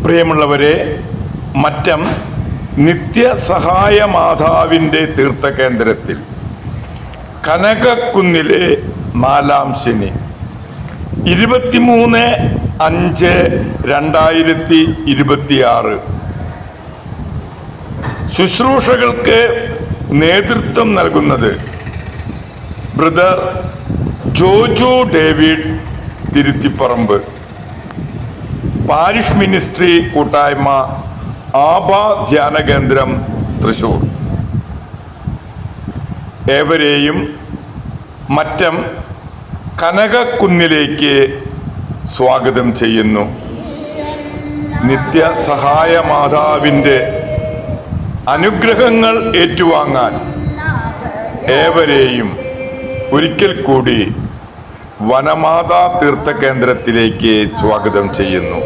പ്രിയമുള്ളവരെ, മറ്റം നിത്യസഹായ മാതാവിൻ്റെ തീർത്ഥകേന്ദ്രത്തിൽ കനകക്കുന്നിലെ 4-ാം ശനി 23/5/2026 ശുശ്രൂഷകൾക്ക് നേതൃത്വം നൽകുന്നത് brother Joju David Thiruthipparambu, parish ministry കൂട്ടായ്മ, ആബ ധ്യാന കേന്ദ്രം, തൃശൂർ. ഏവരെയും മറ്റം കനകക്കുന്നിലേക്ക് സ്വാഗതം ചെയ്യുന്നു. നിത്യസഹായ മാതാവിൻ്റെ അനുഗ്രഹങ്ങൾ ഏറ്റുവാങ്ങാൻ ഏവരെയും ഒരിക്കൽ കൂടി വനമാതാ തീർത്ഥകേന്ദ്രത്തിലേക്ക് സ്വാഗതം ചെയ്യുന്നു.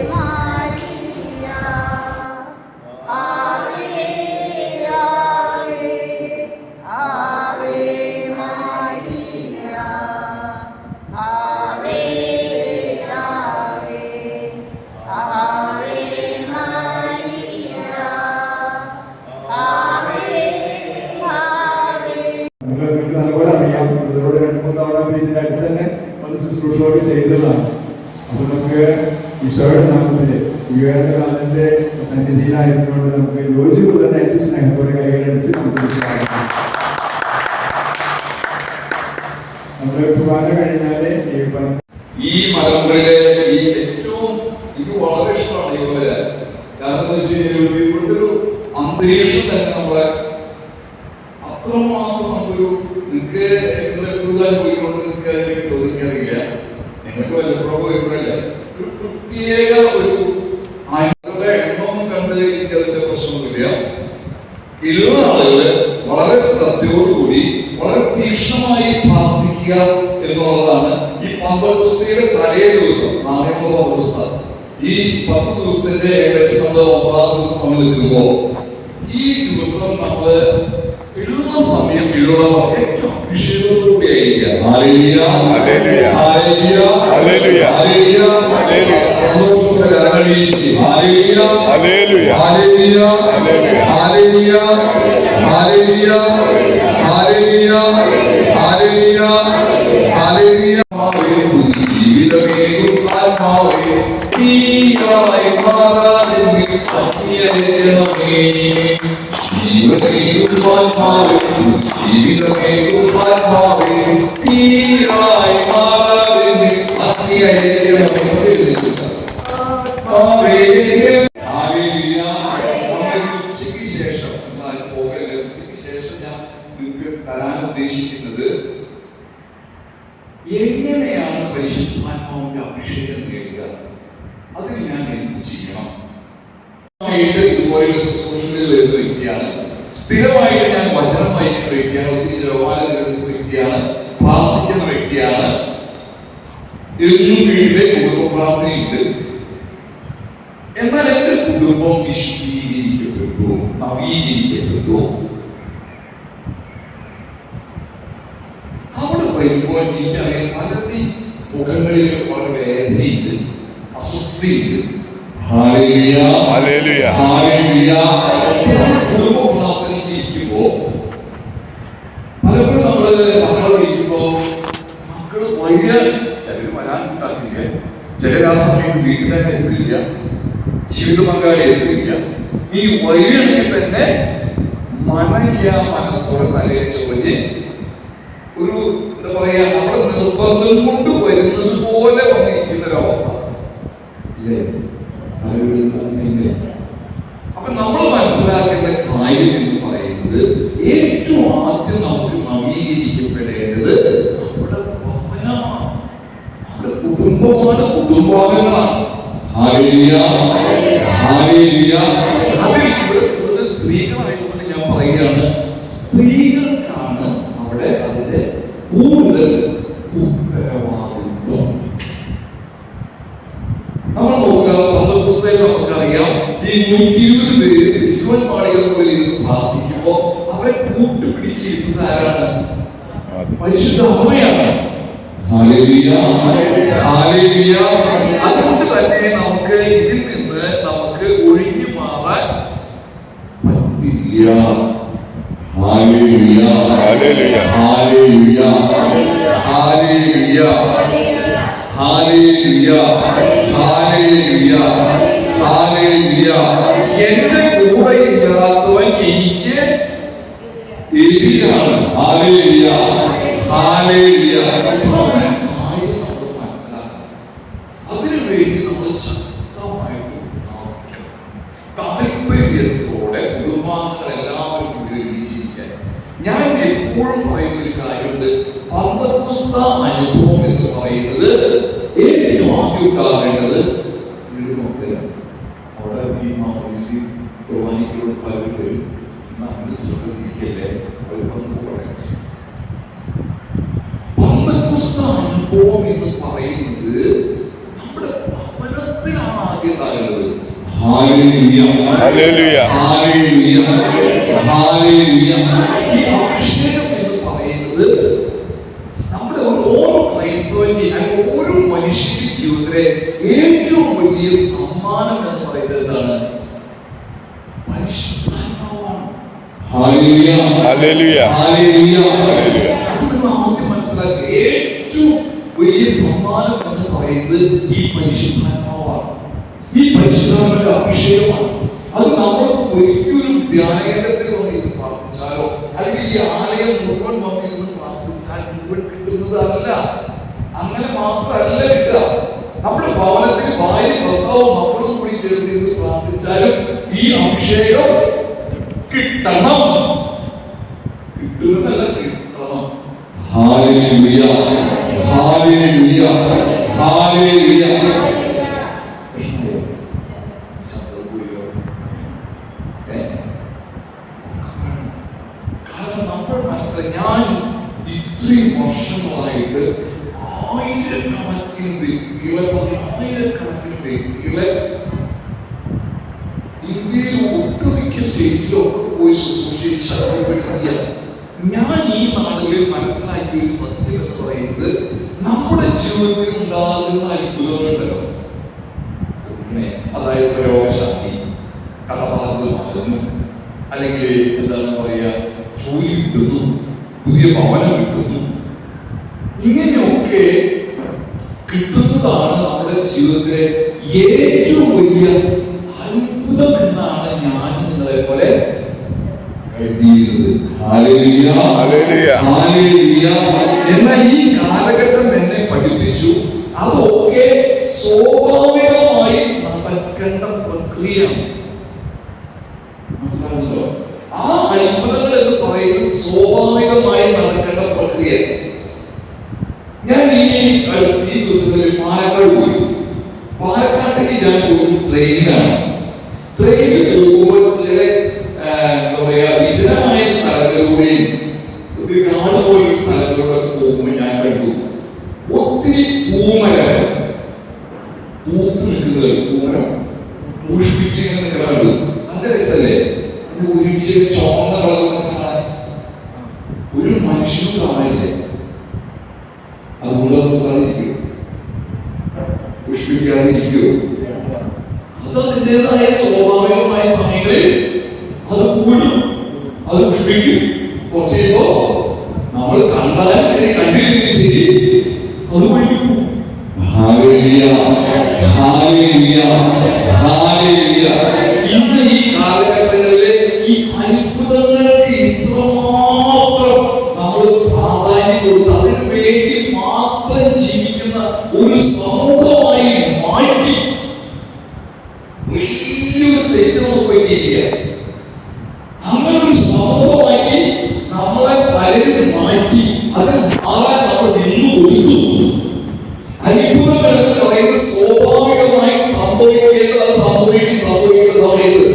ശുശ്രൂഷയോടെ ചെയ്തതാണ്. അപ്പൊ നമുക്ക് ഈശോയുടെ നാമത്തില് ഉയർന്നതിന്റെ സന്നിധിയിലായിരുന്നുകൊണ്ട് നമുക്ക് യോജിപ്പ് തന്നെ ഏറ്റവും സ്നേഹത്തോടെ കൈകളടിച്ച് നമുക്ക് നമ്മള് കുർബാന കഴിഞ്ഞാല് ഈ മലമ്പുഴയിലെ ഈ ഏറ്റവും എനിക്ക് വളരെ ഇഷ്ടമാണ് ഈ പോലെ. കാരണം എന്താ വെച്ച് കഴിഞ്ഞാൽ ഇവിടുത്തെ ഒരു അന്തരീക്ഷം തന്നെ നമ്മളെ അത്രമാത്രം നമുക്കൊരു നിങ്ങൾക്ക് കൂടുതൽ പോയിക്കൊണ്ട് നിങ്ങൾക്ക് അതിലേക്ക് ഒതുങ്ങിയറിയില്ല. നിങ്ങൾക്ക് വല്ലപ്പോഴും പോയിക്കൊണ്ടല്ല ഒരു പ്രത്യേക ഒരു ആളുകളുടെ എണ്ണം കണ്ട് എനിക്കതിന്റെ പ്രശ്നമൊന്നുമില്ല. ഉള്ള ആളുകള് വളരെ ശ്രദ്ധയോടുകൂടി വളരെ തീക്ഷ്ണമായി പ്രാർത്ഥിക്കുക എന്നുള്ളതാണ്. ഈ പന്തക്കുസ്തിയുടെ തലേ ദിവസം, നാളെയുള്ള പന്തക്കുസ്ത, ഈ 10 ദിവസത്തിന്റെ ഏകദേശം നമ്മൾ 9-ാം ദിവസം നമ്മൾ എത്തുമ്പോൾ ഈ ദിവസം നമ്മള് എഴുതുന്ന സമയം എഴുതണം ഏറ്റവും വിഷയത്തോടുകൂടി ആയിരിക്കുക. സന്തോഷത്തോടെ വീശി ജീവിതമേകും ആത്മാവേ നീയായി മാറാതെങ്കിൽ അഗ്നിയേ ജീവിതമേകും ആത്മാവേ നീയായി മാറാതെങ്കിൽ അഗ്നിയേ. ഉച്ചയ്ക്ക് ശേഷം ഞാൻ നിങ്ങൾക്ക് തരാൻ ഉദ്ദേശിക്കുന്നത് എങ്ങനെയാണ് പരിശുദ്ധാത്മാവിന്റെ അഭിഷേകം നേടുക, അത് ഞാൻ എന്ത് ചെയ്യണം. ഇതുപോലെയുള്ള ശുശ്രൂഷകളിൽ വരുന്ന വ്യക്തിയാണ്. സ്ഥിരമായിട്ട് ഞാൻ വചനം വായിക്കുന്ന വ്യക്തിയാണ്, ഒത്തിരി ജപമാല നിർത്തുന്ന വ്യക്തിയാണ്, പ്രാർത്ഥിക്കുന്ന വ്യക്തിയാണ്. എന്നും വീട്ടിലെ കുടുംബ പ്രാർത്ഥനയുണ്ട്. എന്നാൽ എന്റെ കുടുംബം വിശുദ്ധീകരിക്കപ്പെട്ടു, നവീകരിക്കപ്പെട്ടു. അവിടെ വരുമ്പോൾ എനിക്കറിയാം പലരുടെയും മുഖങ്ങളിൽ വളരെ വേദനയുണ്ട്, അസ്വസ്ഥയുണ്ട്. കുടുംബ പ്രാർത്ഥനയിൽ ഇരിക്കുമ്പോ പലപ്പോഴും നമ്മള് മക്കളെ വിളിക്കുമ്പോ മക്കള് ചിലര് വരാൻ ഉണ്ടാക്കില്ല, ചിലർ ആ സമയം വീട്ടിൽ തന്നെ എത്തില്ല, ജീവിത പങ്കാളി എത്തില്ല. ഈ വൈകണമെങ്കിൽ തന്നെ മനമില്ല, മനസ്സോടെ തലയെ ചൊല്ല് ഒരു എന്താ പറയാ നമ്മുടെ നിർബന്ധം കൊണ്ട് വരുന്നത് പോലെ വന്നിരിക്കുന്ന ഒരവസ്ഥ ഇല്ലേ? അപ്പൊ നമ്മൾ മനസ്സിലാക്കേണ്ട കാര്യം എന്ന് പറയുന്നത് ഏറ്റവും ആദ്യം നമുക്ക് നവീകരിക്കപ്പെടേണ്ടത് നമ്മുടെ ഭവനമാണ്, നമ്മുടെ കുടുംബമാണ്, കുടുംബാംഗങ്ങളാണ്. അതിൽ ഇവിടെ കൂടുതൽ സ്ത്രീകളായതുകൊണ്ട് ഞാൻ പറയുകയാണ്, സ്ത്രീകൾക്കാണ് അവിടെ അതിന്റെ കൂടുതൽ ഉത്തരവാദിത്വം. നമ്മൾ നോക്കുക, പുസ്തകം നമുക്കറിയാം, ഈ 120 പേര് സിൽവൻ പാടികൾ പോലെ ഇരുന്ന് പ്രാർത്ഥിക്കുമ്പോ അവരെ കൂട്ടുപിടിച്ചിരുന്നത് ആരാണ്? പരിശുദ്ധ അമ്മയാണ്. അതുകൊണ്ട് തന്നെ നമുക്ക് ഇതിൽ നിന്ന് നമുക്ക് ഹല്ലേലൂയ ഹല്ലേലൂയ ഹല്ലേലൂയ ഹല്ലേലൂയ ഹല്ലേലൂയ ഹല്ലേലൂയ ഹല്ലേലൂയ. എന്റെ കൂടെ ഇല്ലാത്തവൻ എനിക്ക് എതിരാണ്. Hallelujah hallelujah. അതിനുവേണ്ടി നമ്മൾ ശക്തമായിട്ട് താല്പര്യത്തോടെ കുടുംബാംഗങ്ങൾ എല്ലാവരും കൂടി ഒരുമിച്ചിരിക്കാൻ. ഞാൻ എപ്പോഴും പറയുന്ന ഒരു കാര്യമുണ്ട്, പന്തക്കുസ്ത അനുഭവം എന്ന് പറയുന്നത് ഏറ്റവും ആദ്യം ഉണ്ടാകേണ്ടത് മക്കളാണ്. അവിടെ ഈ മാമോദിസ കുർബാനയ്ക്കുള്ള പലരും വരും. നമ്മൾ ശ്രദ്ധിക്കല്ലേ, അവർ പന്തക്കുസ്ത അനുഭവം എന്ന് പറയുന്നത് നമ്മുടെ ഭവനത്തിലാണ് ആദ്യം ഉണ്ടാകേണ്ടത്. ഹല്ലേലൂയ ഹല്ലേലൂയ ഹല്ലേലൂയ ഹല്ലേലൂയ. ഈ അഭിഷേകം എന്ന് പറയുന്നത് നമ്മുടെ ഓരോ ക്രൈസ്തവന്റെ ഓരോ മനുഷ്യന്റെ ജീവിതത്തിലെ ഏറ്റവും വലിയ സമ്മാനം എന്ന് പറയുന്നത് എന്താണ്? പരിശുദ്ധാത്മാവാണ്. ഹല്ലേലൂയ ഹല്ലേലൂയ ഹല്ലേലൂയ. ഹല്ലേലൂയ. അത് നമ്മൾ ആദ്യം മനസ്സിലാക്കുക. ഏറ്റവും വലിയ സമ്മാനം എന്ന് പറയുന്നത് ഈ പരിശുദ്ധാത്മാവാണ്. ഈ പരിശുദ്ധാത്മാവിന്റെ അഭിഷേകമാണ്. അത് നമ്മൾ ഒരിക്കലും ധ്യാനകേന്ദ്രത്തിൽ വന്നിരുന്ന് പ്രാർത്ഥിച്ചാലോ അല്ലെങ്കിൽ ഈ ആലയം മുഴുവൻ വന്നിരുന്ന് പ്രാർത്ഥിച്ചാൽ മുഴുവൻ കിട്ടുന്നതല്ല. അങ്ങനെ മാത്രമല്ല കിട്ടുക. നമ്മുടെ ഭവനത്തിൽ ഭാര്യ ഭർത്താവും മക്കളും കൂടി ചേർന്നിരുന്ന് പ്രാർത്ഥിച്ചാലും ഈ അഭിഷേകം കിട്ടണം. കിട്ടുന്നതല്ല, കിട്ടണം. ഹല്ലേലൂയ ഹല്ലേലൂയ ഹല്ലേലൂയ. ഞാൻ ഇത്രയും വർഷങ്ങളായിട്ട് ആയിരക്കണക്കിന് വ്യക്തികളെ ഇന്ത്യയിൽ ഒട്ടുമിക്ക സ്റ്റേറ്റിലൊക്കെ പോയി ശുശ്രൂഷിച്ച ഞാൻ ഈ നാടുകളിൽ മനസ്സിലാക്കിയ ഒരു സത്യം എന്ന് പറയുന്നത്, നമ്മുടെ ജീവിതത്തിൽ ഉണ്ടാകുന്ന അത്ഭുതങ്ങളുണ്ടല്ലോ, അതായത് രോഗശാന്തി, കടബാധ്യത മാറുന്നു, അല്ലെങ്കിൽ എന്താണ് പറയുക, ജോലി കിട്ടുന്നു, പുതിയ ഭവനം കിട്ടുന്നു, ഇങ്ങനെയൊക്കെ കിട്ടുന്നതാണ് നമ്മുടെ ജീവിതത്തിലെ ഏറ്റവും വലിയ അത്ഭുതം എന്നാണ് ഞാൻ നിങ്ങളെ പോലെ കരുതിയിരുന്നത്. ഹല്ലേലൂയ ഹല്ലേലൂയ ഹല്ലേലൂയ. എന്നാൽ ഈ കാലഘട്ടം എന്നെ പഠിപ്പിച്ചു, അതൊക്കെ സ്വാഭാവികമായി നടക്കേണ്ട പ്രക്രിയയാണ്. മനസ്സിലാകുന്നല്ലോ? ആ അത്ഭുതങ്ങൾ എന്ന് പറയുന്നത് സ്വാഭാവികമായി നടക്കേണ്ട പ്രക്രിയ. ഞാൻ ഈ ദിവസങ്ങളിൽ പാലക്കാട് പോയി. പാലക്കാട്ടേക്ക് ഞാൻ പോയി ട്രെയിനിലാണ്. ട്രെയിനിൽ പോകുമ്പോൾ ചില എന്താ പറയാ വിജനമായ സ്ഥലങ്ങളിലൂടെയും കാട് പോയ സ്ഥലങ്ങളിലൂടെ പോകുമ്പോൾ ഞാൻ കണ്ടു ഒത്തിരി പൂമരം പൂത്ത് നിൽക്കുന്നത്. പൂമരം പുഷ്പിച്ച് നിൽക്കാറുണ്ട്. നല്ല രസല്ലേ? ഒരുമിച്ച് ചുവന്ന കളറൊക്കെ കാണാൻ ഒരു മനുഷ്യനും കാണാനില്ലേ. അതുകൊണ്ട് നോക്കാതിരിക്കോ, പുഷ്പിക്കാതിരിക്കോ? അത് അതിൻ്റെതായ സ്വാഭാവികമായ സമയങ്ങളിൽ അത് കൂടും, അത് പുഷ്പിക്കും. കുറച്ച് കഴിയുമ്പോ നമ്മൾ കണ്ടാലും ശരി കണ്ടില്ലെങ്കിൽ ശരി അത് പഠിക്കും. ഹല്ലേലൂയ ഹല്ലേലൂയ ഹല്ലേലൂയ. ഇന്ന് ഈ കാലഘട്ടങ്ങളിലെ ഈ അത്ഭുതങ്ങൾക്ക് ഇത്രമാത്രം നമ്മൾ പ്രാധാന്യം കൊടുത്ത് അതിനു വേണ്ടി മാത്രം ജീവിക്കുന്ന ഒരു സമൂഹമായി മാറ്റി വലിയൊരു തെറ്റ് നമുക്ക് പറ്റിയിരിക്കുക. അങ്ങനെ ഒരു സമൂഹമാക്കി നമ്മളെ പലരും മാറ്റി അത് മാറാൻ നമ്മൾ നിന്ന് കൊടുക്കുന്നു. അത്ഭുതങ്ങൾ എന്ന് പറയുന്നത് സ്വാഭാവികമായി സംഭവിക്കേണ്ടത് സംഭവിക്കുന്ന സമയത്ത്.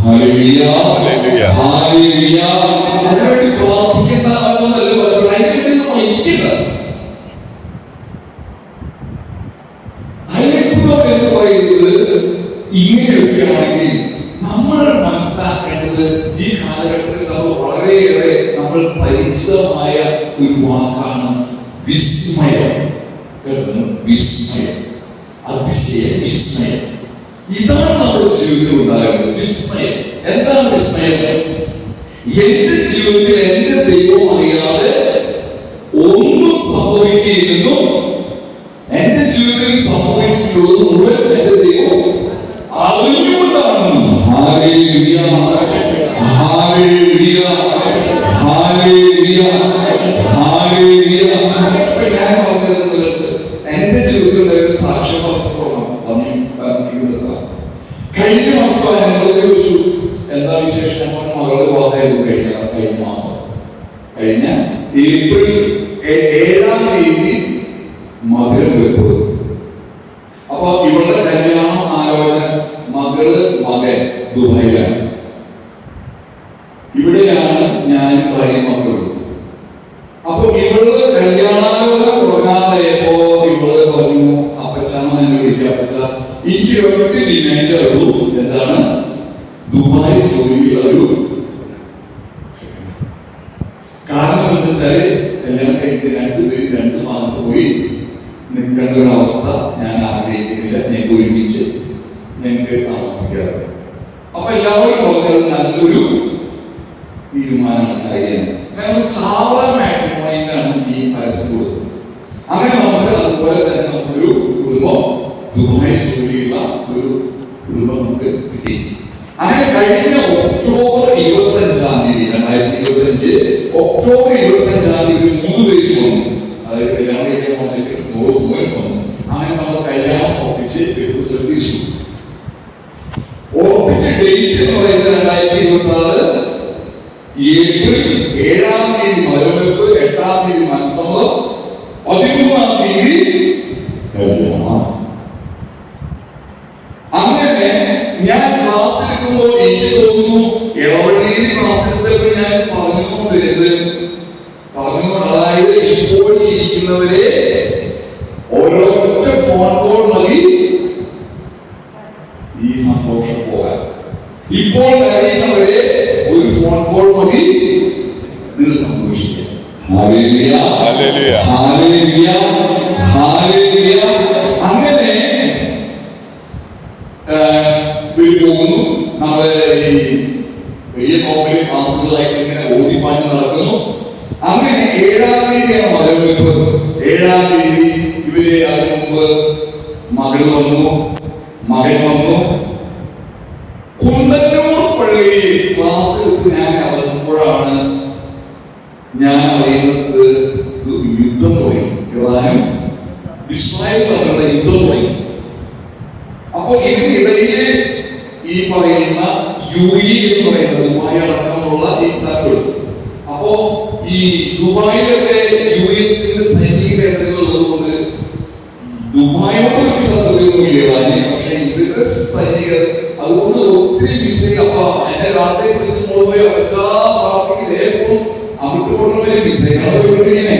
ഹല്ലേലൂയ ഹല്ലേലൂയ ഹല്ലേലൂയ. അതിനുവേണ്ടി പ്രാർത്ഥിക്കേണ്ട എന്നല്ല പറയുന്നത്, അതിനുവേണ്ടി നമ്മൾ ഇരിക്കേണ്ട. അത്ഭുതം എന്ന് പറയുന്നത് ഇങ്ങനെയൊക്കെയാണെങ്കിൽ നമ്മൾ മനസ്സിലാക്കേണ്ടത് ഈ കാലഘട്ടത്തിൽ നമ്മൾ വളരെയേറെ നമ്മൾ പരിചിതമായ ഒരു വാക്കാണ് വിസ്മയം. വിസ്മയം, അതിശയം, വിസ്മയം. ഇതാണ് നമ്മുടെ ജീവിതത്തിൽ ഉണ്ടാകുന്നത് വിസ്മയം. എന്താണ് വിസ്മയം? എന്റെ ജീവിതത്തിൽ എന്റെ ദൈവം അറിയാതെ ഒന്നും സംഭവിക്കുകയില്ലെന്നും എന്റെ ജീവിതത്തിൽ സംഭവിച്ചിട്ടുള്ളത് മുഴുവൻ എന്റെ ദൈവം അറിഞ്ഞുകൊണ്ടാണ്. ഹല്ലേലൂയ, ഹല്ലേലൂയ, ഹല്ലേലൂയ, ഹല്ലേലൂയ. ഞാൻ പറഞ്ഞത് എന്റെ ജീവിതത്തിൽ ഒരു സാക്ഷ്യം കഴിഞ്ഞ മാസം ഞങ്ങൾ ചോദിച്ചു എന്താ വിശേഷം. മകള് വിവാഹം കഴിഞ്ഞ മാസം കഴിഞ്ഞ ഏപ്രിൽ 7-ാം തീയതി മധുരം വെപ്പ്. അപ്പൊ ഇവളുടെ കല്യാണം ആലോചന മകൻ ദുബായിലാണ്. ഇവിടെയാണ് ഞാൻ ഭാര്യ മക്കളും. അപ്പൊ ഇവള് കല്യാണാലോചന തുടങ്ങാതായപ്പോ ഇവള് പറഞ്ഞു, അപ്പച്ചാന്ന് എന്നെ വിളിക്കുക, അപ്പച്ച എനിക്ക് ഒറ്റ ഡിമാൻഡ് ഉള്ളൂ. എന്താണ്? ദുബായ് ജോലിയുള്ള ഒരു. കാരണം എന്താ വെച്ചാല് കല്യാണം കഴിഞ്ഞിട്ട് രണ്ടുപേരും 2 ഭാഗത്ത് പോയി നിൽക്കേണ്ട ഒരു അവസ്ഥ ഞാൻ ആഗ്രഹിക്കുന്നില്ല. ഞങ്ങൾക്ക് ഒരുമിച്ച് ഞങ്ങൾക്ക് താമസിക്കാറ്. അപ്പൊ എല്ലാവരും പറഞ്ഞത് നല്ലൊരു തീരുമാനമാണ്, കാര്യമാണ്. ഞങ്ങൾ ചാവറ മാട്രിമോണിയിലാണ് ഈ പരസ്യം കൊടുത്തത്. അങ്ങനെ നമുക്ക് അതുപോലെ തന്നെ നമുക്കൊരു കുടുംബം ദുബായിൽ ജോലിയുള്ള ഒരു കുടുംബം നമുക്ക് കിട്ടി. അങ്ങനെ കഴിഞ്ഞ ഒക്ടോബർ 25-ാം തീയതി 2025 ഒക്ടോബർ 25-ാം തീയതി 3 പേര് വന്നു. അതായത് കല്യാണം കഴിക്കാൻ വന്നിട്ട് 3 വന്നു. അങ്ങനെ നമ്മൾ കല്യാണം ഉറപ്പിച്ച് ശ്രദ്ധിച്ചു. ഉറപ്പിച്ച് ഡേറ്റ് എന്ന് പറയുന്നത് 2026 ഏപ്രിൽ 7-ാം തീയതി മധുരവെപ്പ്, 8-ാം തീയതി മനസ്സമ്മതം, 13-ാം തീയതി കല്യാണം. അങ്ങനെ ഞാൻ ക്ലാസ് എടുക്കുമ്പോൾ എനിക്ക് തോന്നുന്നു എവരുടെ ക്ലാസ് എടുത്തപ്പോൾ ഞാൻ പറഞ്ഞുകൊണ്ട് അതായത് ഇപ്പോൾ ചിരിക്കുന്നവരെ ഒരൊറ്റ ഫോൺ കോൾ മതി ഈ സന്തോഷം പോകാൻ. ഇപ്പോൾ കരയുന്നവരെ ഒരു ഫോൺ കോൾ മതി നിങ്ങൾ സന്തോഷിക്കാൻ. ഹല്ലേലൂയ, ഹല്ലേലൂയ, ഹല്ലേലൂയ, ഹല്ലേലൂയ. അങ്ങനെ പോകുന്നു. നമ്മള് ഈ വലിയ കോമ്പിലെ ക്ലാസ്സുകളായിട്ട് ഇങ്ങനെ ഓടിപ്പാഞ്ഞ് നടക്കുന്നു. അങ്ങനെ 7-ാം തീയതിയാണ് മധുരവെപ്പ്. 7-ാം തീയതി ഇവര് അതിന് മുമ്പ് മകൾ വന്നു, മകൻ വന്നു. കുണ്ടന്നൂർ പള്ളിയിൽ ക്ലാസ് എടുത്ത് ഞാൻ ഇറങ്ങുമ്പോഴാണ് ഞാൻ അറിയുന്നത് യുദ്ധം തുടങ്ങി. ഇറാനും ഇസ്രായേൽ തമ്മിലുള്ള യുദ്ധം തുടങ്ങി. അപ്പൊ ഇതിനിടയിൽ ഈ പറയുന്ന UAE എന്ന് പറയുന്ന ദുബായ് അടക്കമുള്ള എക്സാമ്പിൾ. അപ്പോ ഈ ദുബായിലൊക്കെ US-ന്റെ സൈനിക കേന്ദ്രങ്ങൾ ഉള്ളതുകൊണ്ട് ദുബായോടൊരു ശത്രുതയൊന്നുമില്ല ഇറാന്. പക്ഷെ ഇവരുടെ സൈനികർ അതുകൊണ്ട് ഒത്തിരി മിസൈൽ. അപ്പൊ എന്നെ രാത്രി പിടിച്ച് പോയി പ്രാർത്ഥിക്കും അവർക്ക് കൊണ്ടുപോയ മിസൈലാണ്.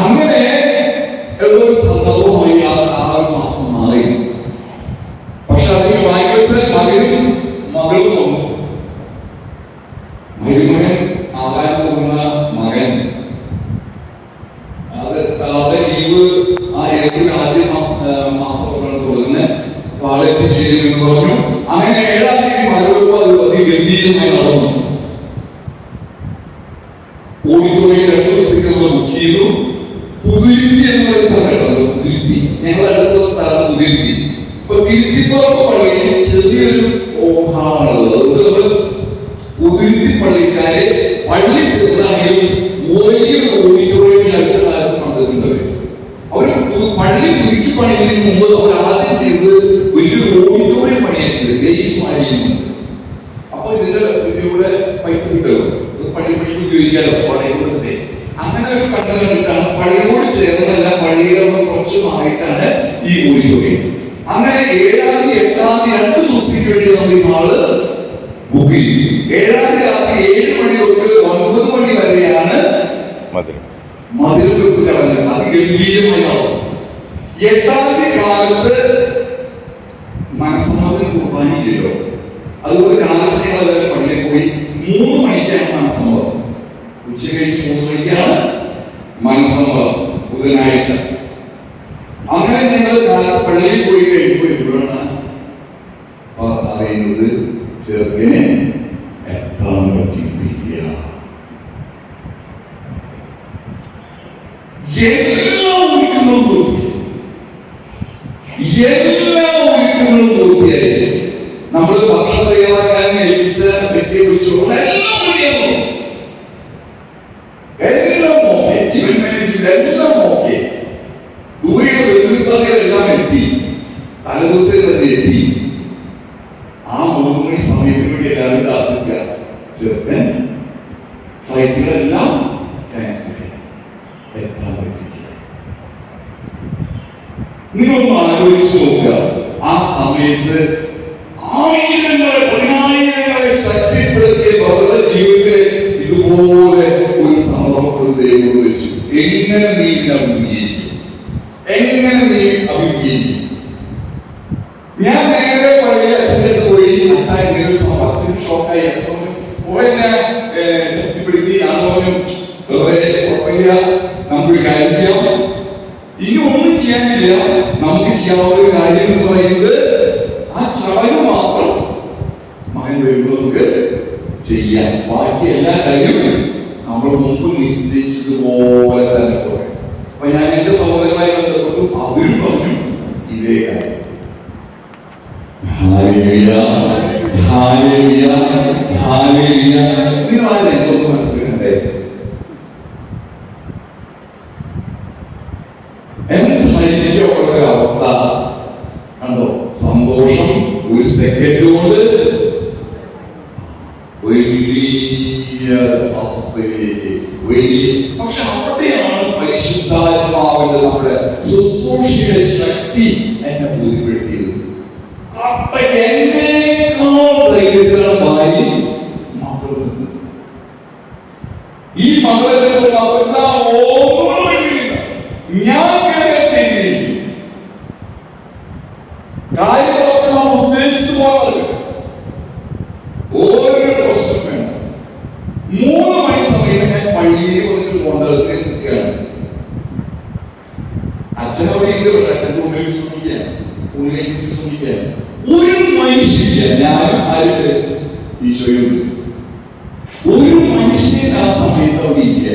അങ്ങനെ ഒരു സന്ദർഭമായി ആ ഒരു മാസം മാറി. പക്ഷെ അതിന് വായിക്കൽ മകനും മകളും വന്നു. മരുമകൻ ആകാൻ പോകുന്ന മകൻ അത് ലീവ് ആ ഏപ്രിൽ ആദ്യ മാസം തുടങ്ങുന്ന പാളയത്തിച്ചേരുമെന്ന് പറഞ്ഞു. അങ്ങനെ 7-ാം തീയതി മരവെപ്പ് അത് അതിഗംഭീരമായി നടന്നു. ഓഡിറ്റോറിയം 2 ദിവസത്തേക്ക് ബുക്ക് ചെയ്തു. പുതുരുത്തി എന്ന് പറയുന്ന സ്ഥലമാണ്. പുതുരുത്തി ഞങ്ങളുടെ അടുത്തുള്ള സ്ഥലം പുതുരുത്തി. ഇപ്പൊ തിരുത്തിപ്പുറം പള്ളിയിൽ ചെറിയൊരു ഹാളാണുള്ളത്. അതുകൊണ്ട് നമ്മൾ പുതുരുത്തി പള്ളിക്കാരെ പള്ളി ചെറുതാണെങ്കിലും വലിയൊരു ഓഡിറ്റോറിയം അടുത്ത കാലത്ത് കണ്ടിട്ടുണ്ടവര്. അവര് പള്ളി പുതുക്കി പണിയുന്നതിന് മുമ്പ് അവർ ആദ്യം ചെയ്ത് വലിയൊരു ഓഡിറ്റോറിയം പണിയാണ് ചെയ്തത്. ദേശമായിരിക്കുന്നുണ്ട്. അപ്പൊ ഇതിലൂടെ പൈസ കിട്ടും, പള്ളി പണിക്ക് ഉപയോഗിക്കാമല്ലോ പടയുടെ. അങ്ങനെ ഒരു കണ്ടിട്ടാണ് പള്ളിയോട് ചേർന്നല്ല, പള്ളിയുടെ കുറച്ച് മാറിയിട്ടാണ് ഈ ഓഡിറ്റോറിയം. അങ്ങനെ 7-ാം തീയതി 8-ാം തീയതി 2 ദിവസത്തേക്ക് വേണ്ടി നമ്മൾ ഈ നാള് ബുക്ക് ചെയ്യും. 7-ാം തീയതി രാത്രി 7 മണി തൊട്ട് 9 മണി വരെയാണ് മധുരവെപ്പ് ചടങ്ങ്. അതിഗംഭീരമായി നടന്നു. 8-ാം തീയതി കാലത്ത് മനസ്സമ്മതത്തിന് കുർബാനയില്ലല്ലോ. അതുപോലെ കാലത്ത് ഞങ്ങൾ പള്ളിയിൽ പോയി 3 മണിക്കാണ് മനസ്സമ്മതം. ഉച്ച കഴിഞ്ഞ് 3 മണിക്കാണ് മനസ്സമ്മതം ബുധനാഴ്ച. അങ്ങനെ ഞങ്ങൾ പള്ളിയിൽ പോയി കഴിയുമ്പോൾ ഇവിടെയാണ് പറയുന്നത് ചെറുക്കനെ എത്താൻ പറ്റിയിട്ടില്ല. എല്ലാ ഒരുക്കങ്ങളും പൂർത്തിയായി. നമ്മൾ ഭക്ഷണം തയ്യാറാക്കാൻ ഏൽപ്പിച്ച വ്യക്തിയെ വിളിച്ചോളൂ, എല്ലാം റെഡിയാകും, എല്ലാം ഓക്കെ, ഇവൻ മാനേജ്മെന്റ് എല്ലാം ഓക്കെ. ദൂരെയുള്ള വെല്ലുവിളികളെല്ലാം എത്തി, തലേദിവസം തന്നെ എത്തി. ആ 3 മണി സമയത്തിന് വേണ്ടി എല്ലാവരും കാത്തിരിക്കുക. ചെറുക്കൻ ഫ്ലൈറ്റുകളെല്ലാം ക്യാൻസൽ ചെയ്യാം, എത്താൻ പറ്റില്ല. നിങ്ങളൊന്ന് ആലോചിച്ച് നോക്കുക, ആ സമയത്ത് ആയിരങ്ങളെ 10,000ങ്ങളെ ശക്തിപ്പെടുത്തിയ അവരുടെ ജീവിതത്തിൽ ഇതുപോലെ ഒരു സന്ദർഭത്തിൽ ദൈവം വെച്ചു. എങ്ങനെ നീ അഭിമുഖീകരിക്കും? എങ്ങനെ നീ അഭിമുഖീകരിക്കും? ഞാൻ നേരെ പള്ളിയിൽ അച്ഛൻ്റെ അടുത്ത് പോയി. അച്ഛൻ ഇങ്ങനെ ഒരു സംഭവത്തിന് ഷോക്കായി. അച്ഛൻ പോയെന്നെ ശക്തിപ്പെടുത്തി. ആണോനും കുഴപ്പമില്ല, നമുക്കൊരു കാര്യം ചെയ്യാം, ഇനി ഒന്നും ചെയ്യാനില്ല, നമുക്ക് ചെയ്യാവുന്ന ഒരു കാര്യം എന്ന് പറയുന്നത് ആ ചടങ്ങ് മാത്രം മകൻ വരുമ്പോൾ നമുക്ക് ചെയ്യാം, ബാക്കി എല്ലാ കാര്യവും നമ്മൾ മുമ്പ് നിശ്ചയിച്ചതുപോലെ തന്നെ പോകെ. അപ്പൊ ഞാൻ എന്റെ സഹോദരമായി ബന്ധപ്പെട്ടു, അവരും പറഞ്ഞു ഇതേ കാര്യം. നിങ്ങൾ എന്തൊക്കെ മനസ്സിലാക്കണ്ടേ? എന്തായിരിക്കും അവരുടെ അവസ്ഥ? കണ്ടോ, സന്തോഷം ഒരു സെക്കൻഡ് കൊണ്ട് വലിയ അസ്വസ്ഥതയിലേക്ക് വലിയ. പക്ഷെ അവിടെയാണ് പരിശുദ്ധാത്മാവിന്റെ നമ്മുടെ ശുശ്രൂഷയുടെ ശക്തി എന്നെ ബോധ്യപ്പെടുത്തിയത്. അപ്പൊ എന്നേക്കാൾ ധൈര്യത്തിലാണ് ഭാര്യ മക്കൾ. ഈ മകളെ ഞാൻ കാര്യങ്ങളൊക്കെ നാം ഉദ്ദേശിച്ചു പോകാറ്. ഓരോ പ്രശ്നം വേണം. 3 മണി സമയത്ത് ഞാൻ പള്ളിയിൽ വന്നിട്ട് മണ്ഡലത്തിൽ നിൽക്കുകയാണ്. അച്ഛനോട് പക്ഷെ അച്ഛൻ മുന്നിൽ ശ്രമിക്കുകയാണ്, ഉള്ളിലേക്ക് ശ്രമിക്കുകയാണ്. ഒരു മനുഷ്യല്ല, ഞാനും ആരുടെ ഈശോയുണ്ട്, ഒരു മനുഷ്യൻ ആ സമയത്ത് അവിടെ ഇരിക്കുക.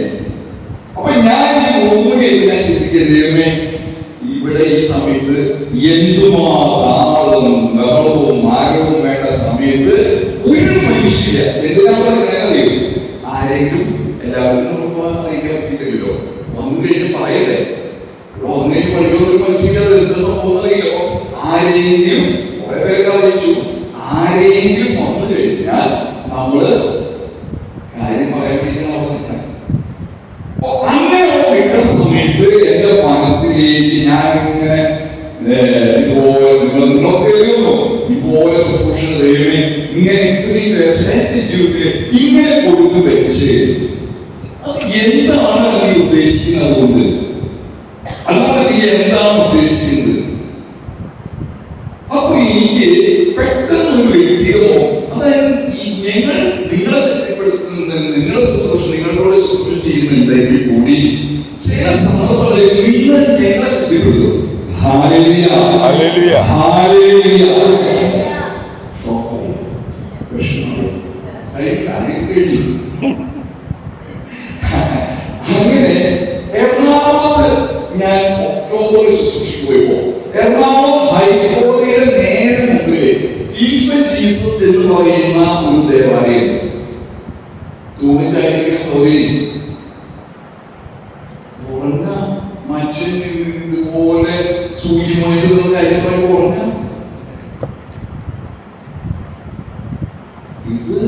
അപ്പൊ ഞാൻ ഒന്നുകൂടി ഞാൻ ചിന്തിക്കുക, ദൈവമേ ഇവിടെ ഈ സമയത്ത് എന്തുമാത്രം ബഹളവും മാരവും വേണ്ട സമയത്ത് ഒരു മനുഷ്യ എന്തിനാണ് അറിയോ? ആരെങ്കിലും എല്ലാവരും അറിയിക്കാൻ പറ്റിയിട്ടില്ലല്ലോ. വന്നു കഴിഞ്ഞ് പറയല്ലേ, വന്നു കഴിഞ്ഞ് പഠിക്കുന്ന ഒരു മനുഷ്യക്ക് അത് എന്ത് സംഭവം അറിയില്ലോ. ആരെങ്കിലും കുറെ പേര് അറിയിച്ചു, ആരെങ്കിലും വന്നു കഴിഞ്ഞാൽ നമ്മള് കാര്യം പറയാൻ വേണ്ടിയിട്ടാണ് അവിടെ നിൽക്കാൻ. അങ്ങനെ നിൽക്കുന്ന സമയത്ത് എന്റെ മനസ്സിലേക്ക് ഞാൻ ഇങ്ങനെ ഇതുപോലെ നിങ്ങളൊക്കെ അറിയുമോ, ഇതുപോലെ ശുശ്രൂഷ ദൈവമേ ഇങ്ങനെ ഇത്രയും പേർ എന്റെ ജീവിതത്തിൽ ഇങ്ങനെ കൊടുത്തു വെച്ച് അത് എന്താണ് നീ ഉദ്ദേശിക്കുന്നത്? അതുകൊണ്ട് അല്ലാതെ നീ എന്താണ് ഉദ്ദേശിക്കുന്നത്? അപ്പൊ എനിക്ക് പെട്ടെന്ന് ഒരു വ്യക്തിയോ, അതായത് നിങ്ങളെ ശക്തിപ്പെടുത്തുന്ന നിങ്ങളെ ശുശ്രൂഷ നിങ്ങളോട് ശുശ്രൂഷ ചെയ്യുന്നുണ്ടെങ്കിൽ കൂടി ചില സന്ദർഭങ്ങളിൽ നിങ്ങൾ ഞങ്ങളെ ശക്തിപ്പെടുത്തും. ഹല്ലേലൂയ, ഹല്ലേലൂയ, ഹല്ലേലൂയ. അങ്ങനെ എറണാകുളത്ത് ഞാൻ ഒക്ടോബറിൽ ശുശ്രൂഷ പോയപ്പോ എറണാകുളം ഹൈക്കോടതിയുടെ നേരെ മുമ്പില് ഇൻഫന്റ് ജീസസ് എന്ന് പറയുന്ന ഒരു ദേവാലയമുണ്ട്. തൂണിക്കായിരിക്കുന്ന സൗകര്യം ഉറങ്ങ മനുഷ്യൻ ഇതുപോലെ സൂചിമയത് കാര്യം പറയുമ്പോൾ ഉറങ്ങ. ഇത്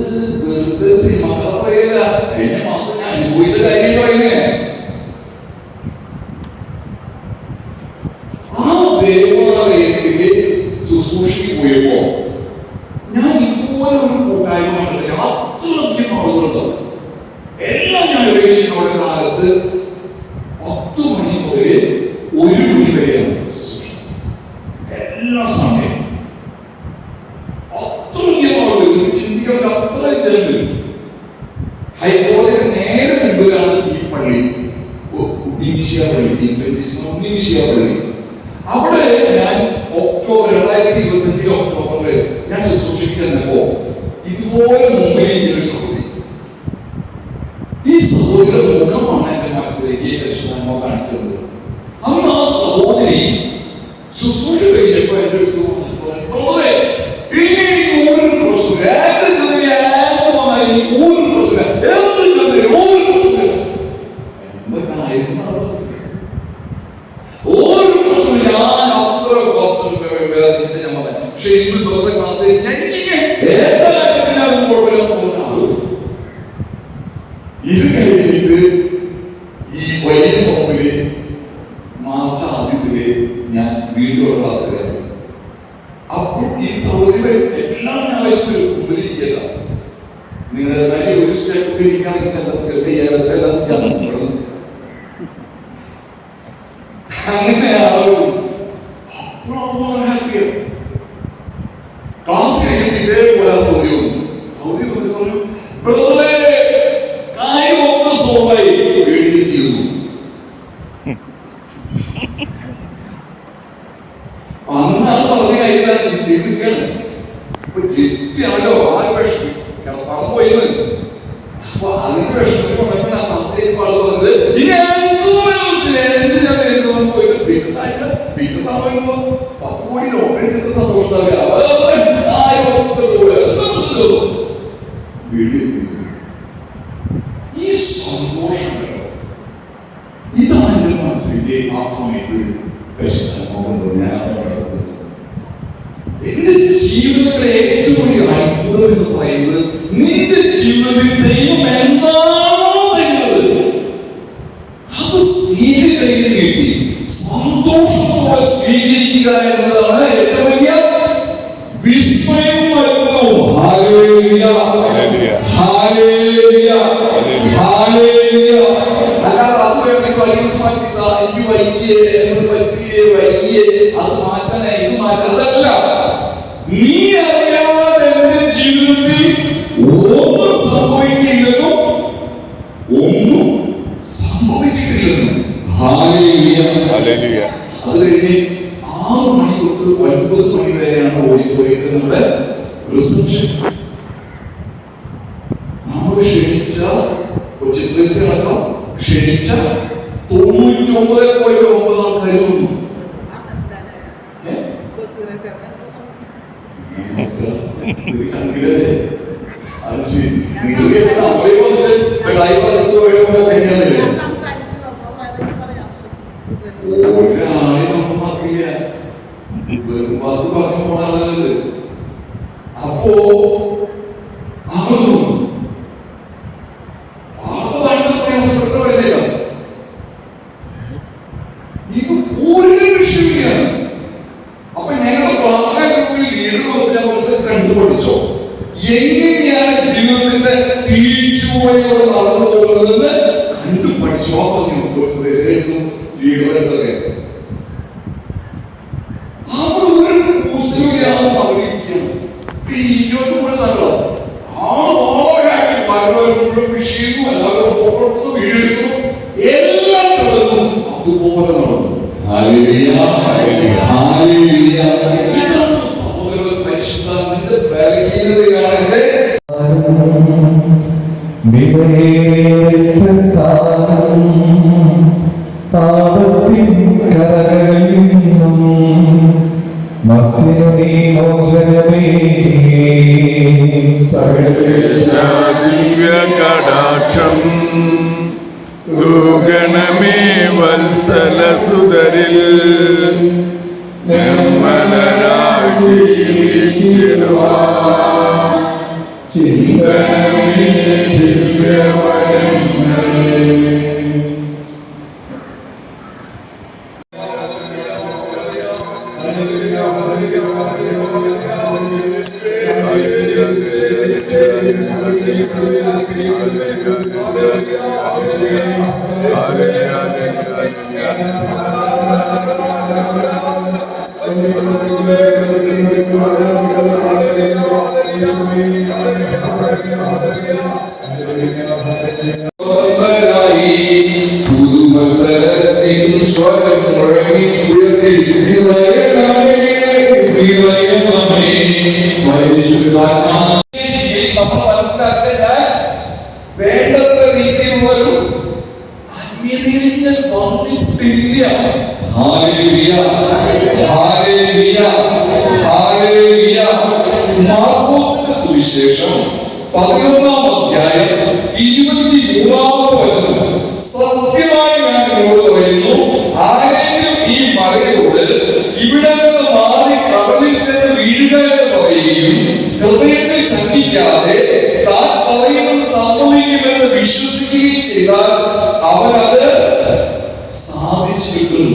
വെറുതെ സിനിമ പറയല്ല, കഴിഞ്ഞ മാസം ഞാൻ അനുഭവിച്ച കാര്യം പറയുന്നേ. ആ ദേവാലയത്തില് ശുശ്രൂഷയ്ക്ക് പോയപ്പോ ഞാൻ ഇതുപോലെ ഒരു കൂട്ടായ്മ കണ്ടില്ല. അത്രയധികം ആളുകളുണ്ട്. എല്ലാ ഞായറാഴ്ചയോടെ കാലത്ത് 10 മണി മുതൽ 1 മണി വരെയാണ് ശുശ്രൂഷ. എല്ലാ സമയം അത്രയധികം ആളുകൾ ചിന്തിക്കേണ്ട അത്ര ഇതുണ്ട്. ഹൈക്കോടതിയുടെ നേരെ മുമ്പിലാണ് ഈ പള്ളി, പള്ളി. അവിടെ ഞാൻ ഒക്ടോബർ 2025 പ്രവർത്തനങ്ങളെ ഞാൻ ശുശ്രൂഷിക്കുന്നപ്പോ ഇതുപോലെ മുമ്പിൽ ഒരു സഹോദരി, ഈ സഹോദരിയുടെ മുഖമാണ് എന്റെ മനസ്സിലേക്ക് പരിശുദ്ധാത്മാവ് കാണിച്ചത്. അന്ന് ആ സഹോദരി ശുശ്രൂഷ കഴിഞ്ഞപ്പോ എന്റെ അടുത്ത് ഇത് കഴിഞ്ഞിട്ട് ഈ വലിയ മുമ്പില് മാർച്ച് ആദ്യത്തില് ഞാൻ വീണ്ടും ക്ലാസ് കയറി. അപ്പോൾ ഈ സൗകര്യം എല്ലാം ഞാൻ ഉപരിക്കല്ല. നിങ്ങളുടെ കാര്യം ഒരു സ്റ്റെപ്പ് പിരിക്കാണെങ്കിൽ അങ്ങനെയാണ് ക്ലാസ് കഴിഞ്ഞിട്ട് ഇതേപോലെ സൗകര്യം പറഞ്ഞു, കാര്യമൊക്കെ സോളായി എഴുതിയിരുന്നു. അന്നാണ് പറഞ്ഞ കാര്യമാണ് ജിത്തിയാണല്ലോ ആ വിഷമം പണം പോയത്. അപ്പൊ അതിന്റെ വിഷമത്തിൽ പറഞ്ഞപ്പോൾ ആ ക്ലാസ്സിലേക്ക് ആള് പറഞ്ഞത് വീട്ടിൽ 10 കോടി ലോട്ടറി ചെയ്ത സന്തോഷം ഈ സന്തോഷം ഇതാണ് എന്റെ മനസ്സിലേക്ക് ആ സമയത്ത് എന്റെ ജീവിതത്തിലെ ഏറ്റവും വലിയ അത്ഭുതം എന്ന് പറയുന്നത് നിന്റെ ജീവിതത്തിൽ ദൈവം എന്താണോ തരുന്നത് അത് സ്വീകരിക്കലിൽ കിട്ടി സന്തോഷത്തോടെ സ്വീകരിക്കുക എന്നതാണ് ഏറ്റവും വലിയ വിസ്മയവും അത്ഭുതവും. ഹല്ലേലൂയ ഹല്ലേലൂയ ഹല്ലേലൂയ. അല്ലാതെ അത് വേണ്ടി വലിയ അത് മാറ്റണേ ഇത് മാറ്റതല്ല. നീ അറിയാതെ എന്റെ ജീവിതത്തിൽ ഒന്നും സംഭവിക്കില്ലെന്നും ഒന്നും സംഭവിച്ചിട്ടില്ലെന്നും. അത് കഴിഞ്ഞ് 6 മണി തൊട്ട് 9 മണി വരെയാണ് ഓഡിറ്റോറിയത്തിൽ നമ്മുടെ റിസപ്ഷൻ. നമ്മൾ ക്ഷണിച്ച കൊച്ചിടക്കം ക്ഷണിച്ച 99.9 ആൾക്കാരും ഒരാളെ നമുക്ക് മറക്കില്ല. വെറും വാക്ക് പറഞ്ഞു പോണത്. അപ്പോ പ്രയാസപ്പെട്ടവരല്ല. ഇത് ഒരു വിഷയമില്ല. അപ്പൊ ഞങ്ങളുടെ പ്രാർത്ഥന ഗ്രൂപ്പിൽ ലീഡർ കണ്ടുപിടിച്ചോ എങ്ങനെയാണ് ജീവിതത്തിന്റെ തീച്ചുവയോടെ നടന്നു പോകുന്നതെന്ന് കണ്ടുപഠിച്ചോ. ലീഡറൊക്കെ എല്ലാം ചടങ്ങും അതുപോലെ നടന്നു. പരിശുദ്ധാത്മാവിന്റെ ബലഹീനതയാണ് പാപത്തിൻ കരകളിൽ നിന്നും മധ്യനീ മോചനമേ ദിവ്യകടാക്ഷം തൂഗണമേ വത്സല സുതരിൽ നിർമ്മലരായി ചിന്തനമേ ദിവ്യവരങ്ങൾ. സ്വരം മുഴങ്ങി നമ്മൾ മനസ്സിലാക്കാൻ വേണ്ടത്ര രീതിയിലുള്ളൊരു ആത്മീയതയിൽ ഞാൻ വന്നിട്ടില്ല. മാർക്കോസിന്റെ സുവിശേഷം 11-ാം അധ്യായം 23-ാമത്തെ വചനം, സത്യമായി ഞാൻ നിങ്ങളോട് പറയുന്നു, ആരെങ്കിലും ഈ മലയോട് ഇവിടെ നിന്ന് മാറി കടലിൽ ചെന്ന് വീഴുക എന്ന് പറയുകയും ഹൃദയത്തിൽ ശങ്കിക്കാതെ താൻ പറയുന്നത് സംഭവിക്കുമെന്ന് വിശ്വസിക്കുകയും ചെയ്താൽ അവനത് സാധിച്ചു കിട്ടും.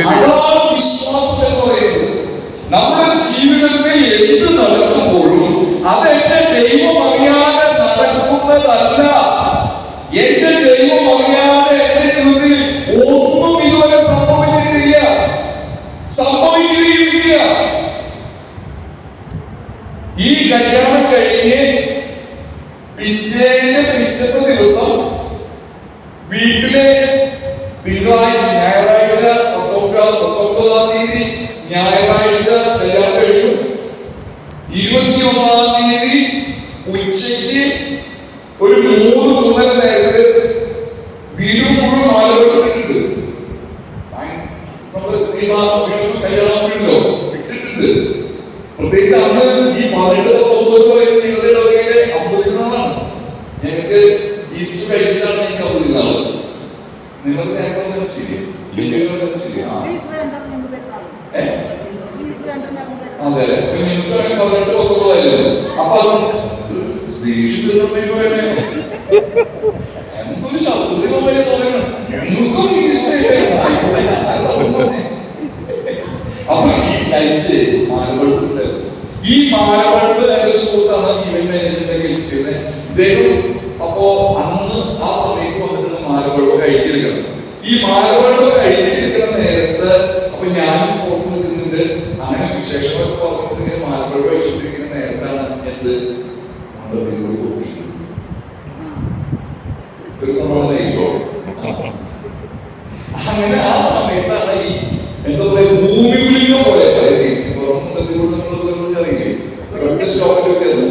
അതാണ് വിശ്വാസം എന്ന് പറയുന്നത്. നമ്മുടെ ജീവിതത്തിൽ എന്ത് നടക്കുമ്പോഴും അത് എന്റെ ദൈവം അറിയാതെ നടക്കുന്നതല്ല. എന്റെ ദൈവം അറിയാതെ എന്റെ ജീവിതത്തിൽ ഒന്നും ഇതുവരെ സംഭവിച്ചിട്ടില്ല, സംഭവിക്കുകയുമില്ല. ഈ കല്യാണം കഴിഞ്ഞ് പിറ്റത്തെ ദിവസം വീട്ടിലെ തിങ്കളാഴ്ച, ഞായറാഴ്ച 19-ാം തീയതി ഞായറാഴ്ച കല്യാണം കഴിഞ്ഞു. 21-ാം തീയതി ഉച്ചയ്ക്ക് ഒരു 3-3:30 നേരത്ത് വീട് മുഴുവൻ ആലോചിച്ചിട്ടുണ്ട്. നമ്മള് കല്യാണം വീടല്ലോ ഇട്ടിട്ടുണ്ട്. പ്രത്യേകിച്ച് അന്ന് ഈ 18-19 വയസ്സ് നിങ്ങളുടെ വകയിലെ 50 നാളാണ്. ഞങ്ങൾക്ക് ഈസ്റ്റർ കഴിഞ്ഞിട്ടാണ് ഞങ്ങൾക്ക് 50 നാള്. നിങ്ങൾക്ക് നേരത്തെ ശ്രമിച്ചില്ലേ? അതെ, നിങ്ങൾക്ക് 18-19 ആയിരുന്നു. അപ്പൊ എന്തൊരു ശബ്ദത്തിനും വലിയ തോന്നണം. ഞങ്ങൾക്കും അപ്പൊ ഈ ലൈറ്റ് മാലവെളുപ്പ്, ഈ മാലവെളുപ്പ് എന്റെ സുഹൃത്താണ് ഇവന്റ് മാനേജ്മെന്റ് ചെയ്തത്. ഇദ്ദേഹം അപ്പോ അന്ന് ആ സമയത്ത് വന്നിട്ട് മാലവെളുപ്പ് കഴിച്ചിരിക്കണം. ഈ മാലവെളുപ്പ് കഴിച്ചിരിക്കുന്ന നേരത്ത് അപ്പൊ ഞാൻ പുറത്ത് നിൽക്കുന്നുണ്ട്. അങ്ങനെ വിശേഷമൊക്കെ പറഞ്ഞിട്ട് മാലവെളുപ്പ് കഴിച്ചിരിക്കുന്ന നേരത്താണ് എന്ത് ഒരു സംഭവം. അങ്ങനെ ആ സമയത്താണ് ഈ എന്താ പറയാ ഭൂമി വിളിക്ക പോലെ ഒരു സ്റ്റോപ്പിൽ വ്യത്യാസം,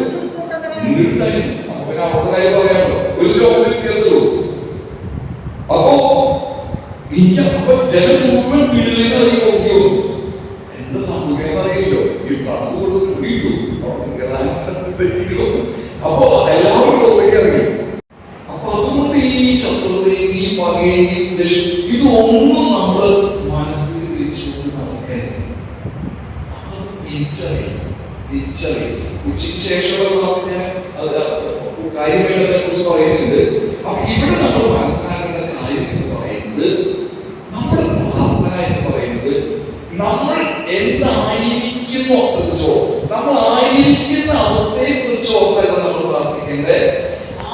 ഒരു സ്റ്റോപ്പിൽ വ്യത്യാസമോ. അപ്പോ ജനം മുഴുവൻ വീട്ടിലേക്ക് ഇറങ്ങി നോക്കിയോ എന്താ സംഭവിക്കാൻ അറിയില്ലോ. ഈ പണം കൂടുതൽ വീട്ടു തെറ്റിക്കോ. അപ്പോ എല്ലാവരും പുറത്തേക്ക് ഇറങ്ങി. അപ്പൊ അതുകൊണ്ട് ഈ ശത്രുതയും ഈ പകയും ഈ ഉദ്ദേശം ഇതൊന്നും നമ്മൾ മനസ്സിൽ തിരിച്ചുകൊണ്ട് നടക്കാൻ തിരിച്ചറിയും. ഉച്ചയ്ക്ക് ശേഷമുള്ള ക്ലാസ് ഞാൻ കാര്യങ്ങളെ കുറിച്ച് പറയുന്നുണ്ട്. അപ്പൊ ഇവിടെ നമ്മൾ മനസ്സിലാക്കേണ്ട കാര്യം എന്ന് പറയുന്നത്, നമ്മുടെ പ്രാർത്ഥന എന്ന് പറയുന്നത് നമ്മൾ എന്തായിരിക്കുന്നു ശ്രദ്ധിച്ചോ, നമ്മൾ ആയിരിക്കുന്ന അവസ്ഥയെ കുറിച്ച് ഓർത്തല്ല നമ്മൾ പ്രാർത്ഥിക്കേണ്ടത്,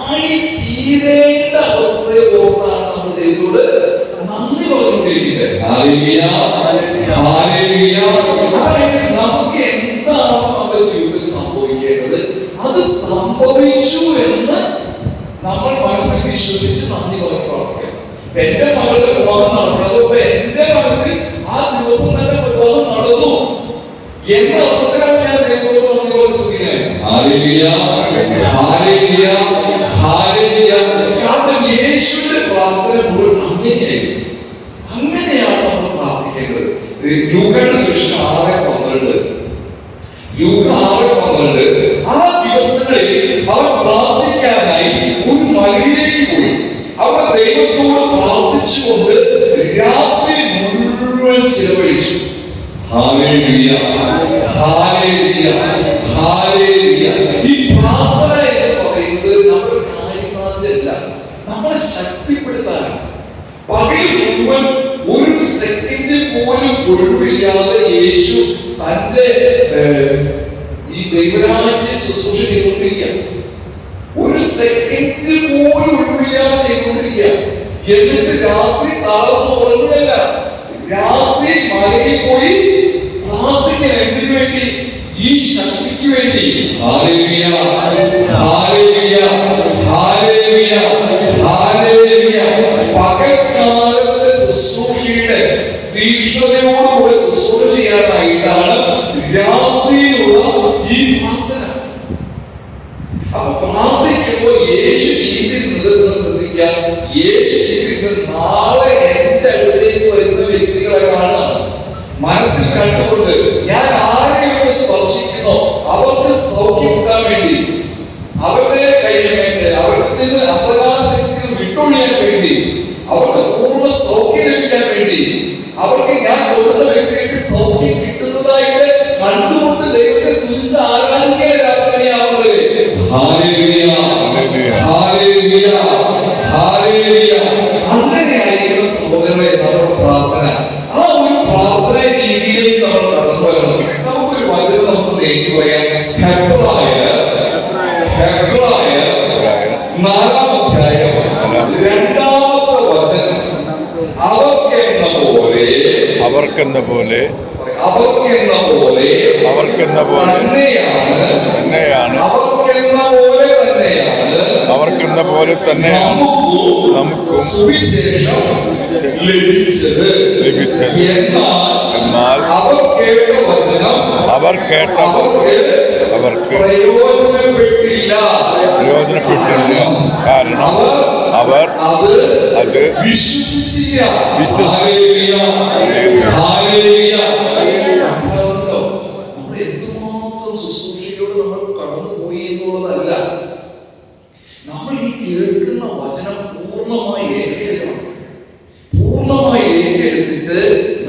ആയിത്തീരേണ്ട അവസ്ഥയെ ഓർത്താണ് നമ്മൾ ദൈവത്തോട് നന്ദി പറഞ്ഞുകൊണ്ടിരിക്കുന്നത്. അതായത് നമുക്ക് എന്താണോ നമ്മുടെ ജീവിതത്തിൽ സംഭവിക്കേണ്ടത് അത് സംഭവിച്ചു എന്ന് നമ്മൾ മനസ്സിൽ വിശ്വസിച്ച് നന്ദി പറഞ്ഞ് പ്രാർത്ഥിക്കണം. എന്റെ മകളുടെ വിവാഹം നടക്കാതെ എന്റെ മനസ്സിൽ ആ ദിവസം തന്നെ വിവാഹം നടന്നു എന്ന അർത്ഥത്തിലാണ് ഞാൻ ദൈവത്തോട് നന്ദി പറഞ്ഞ് ശ്രദ്ധിക്കുന്നത്. കാരണം യേശുവിന്റെ പ്രാർത്ഥന മുഴുവൻ അങ്ങനെയാണ് നമ്മൾ പ്രാർത്ഥിക്കേണ്ടത്. ലൂക്കയുടെ സുവിശേഷം 6:12 ആ ദിവസങ്ങളിൽ അവർ പ്രാർത്ഥിക്കാനായി ഒരു മലയിലേക്ക് പോയി. അവർ ദൈവത്തോട് പ്രാർത്ഥിച്ചുകൊണ്ട് രാത്രി മുഴുവൻ ചിലവഴിച്ചു. ഈ പ്രാർത്ഥന എന്ന് പറയുന്നത് നമ്മുടെ കാര്യസാധ്യമല്ല, നമ്മളെ ശക്തിപ്പെടുത്താനാണ്. പകൽ മുഴുവൻ ഒരു സെക്കൻഡ് പോലും ഒഴിവില്ലാതെ യേശു തന്റെ ഈ ദൈവരാജ്യ ശുശ്രൂഷ ചെയ്തുകൊണ്ടിരിക്കുക. ഒരു സെക്കൻഡ് പോലും ഒഴിവില്ലാതെ ചെയ്തുകൊണ്ടിരിക്കുക. എന്നിട്ട് രാത്രി തളർന്നു ഉറങ്ങുകയല്ല, രാത്രി മലയിൽ പോയി പ്രാർത്ഥിക്കാൻ. എന്തിനു വേണ്ടി? ഈ ശക്തിക്ക് വേണ്ടി. പകൽക്കാലത്തെ ശുശ്രൂഷയുടെ തീക്ഷ്ണതയോടുകൂടെ ശുശ്രൂഷ ചെയ്യാനായിട്ടാണ് രാത്രിയിലുള്ള ഈ പ്രാർത്ഥന. അപ്പൊ പ്രാർത്ഥിക്കുമ്പോൾ യേശു ചെയ്തിരുന്നത് നിങ്ങൾ ശ്രദ്ധിക്കാം. യേശു ചെയ്തിരുന്നത് നാളെ എന്റെ അടുത്തേക്ക് വരുന്ന വ്യക്തികളെ കാണാം. മനസ്സിൽ കണ്ടുകൊണ്ട് ഞാൻ ആരെയൊക്കെ സ്പർശിക്കുന്നോ അവർക്ക് സൗഖ്യം കിട്ടാൻ വേണ്ടി, അവരുടെ കയ്യിൽ വേണ്ടി, അവരിൽ നിന്ന് അപകാശത്തിൽ വിട്ടൊഴിയാൻ വേണ്ടി, അവർക്ക് പൂർണ്ണ സൗഖ്യം ലഭിക്കാൻ വേണ്ടി, അവർക്ക് ഞാൻ തൊടുന്ന വ്യക്തികൾക്ക് സൗഖ്യം കിട്ടുന്നതായിട്ട് കണ്ടുകൊണ്ട് ദൈവത്തെ സ്തുതിച്ച് ആരാധിക്കുന്ന രാത്രിയാവുന്നത്. ഹല്ലേലൂയ, ഹല്ലേലൂയ, ഹല്ലേലൂയ. അങ്ങനെയായിരിക്കുന്ന സഹോദരങ്ങളെ നമ്മുടെ പ്രാർത്ഥന. ആ ഒരു പ്രാർത്ഥന രീതിയിലേക്ക് നമ്മൾ കടന്നു വരണം. നമുക്കൊരു വചനം നമുക്ക് നേരിട്ട് പറയാം. ഹെബ്രായ 4-ാം അധ്യായം 2-ാമത്തെ വചനം. അവർക്കെന്ന പോലെ തന്നെയാണ് നമുക്കും സുവിശേഷം ലഭിച്ചത്. എന്നാൽ അവർ കേട്ട അവർക്ക് പ്രയോജനപ്പെട്ടില്ല. കാരണം അവർ അത് വിശ്വസിച്ചില്ല. നമ്മൾ എന്തുമാത്രം ശുശ്രൂഷയോട് നമ്മൾ കടന്നുപോയി എന്നുള്ളതല്ല, നമ്മൾ ഈ കേൾക്കുന്ന വചനം പൂർണ്ണമായി ഏറ്റെടുക്കണം. പൂർണ്ണമായി ഏറ്റെടുത്തിട്ട്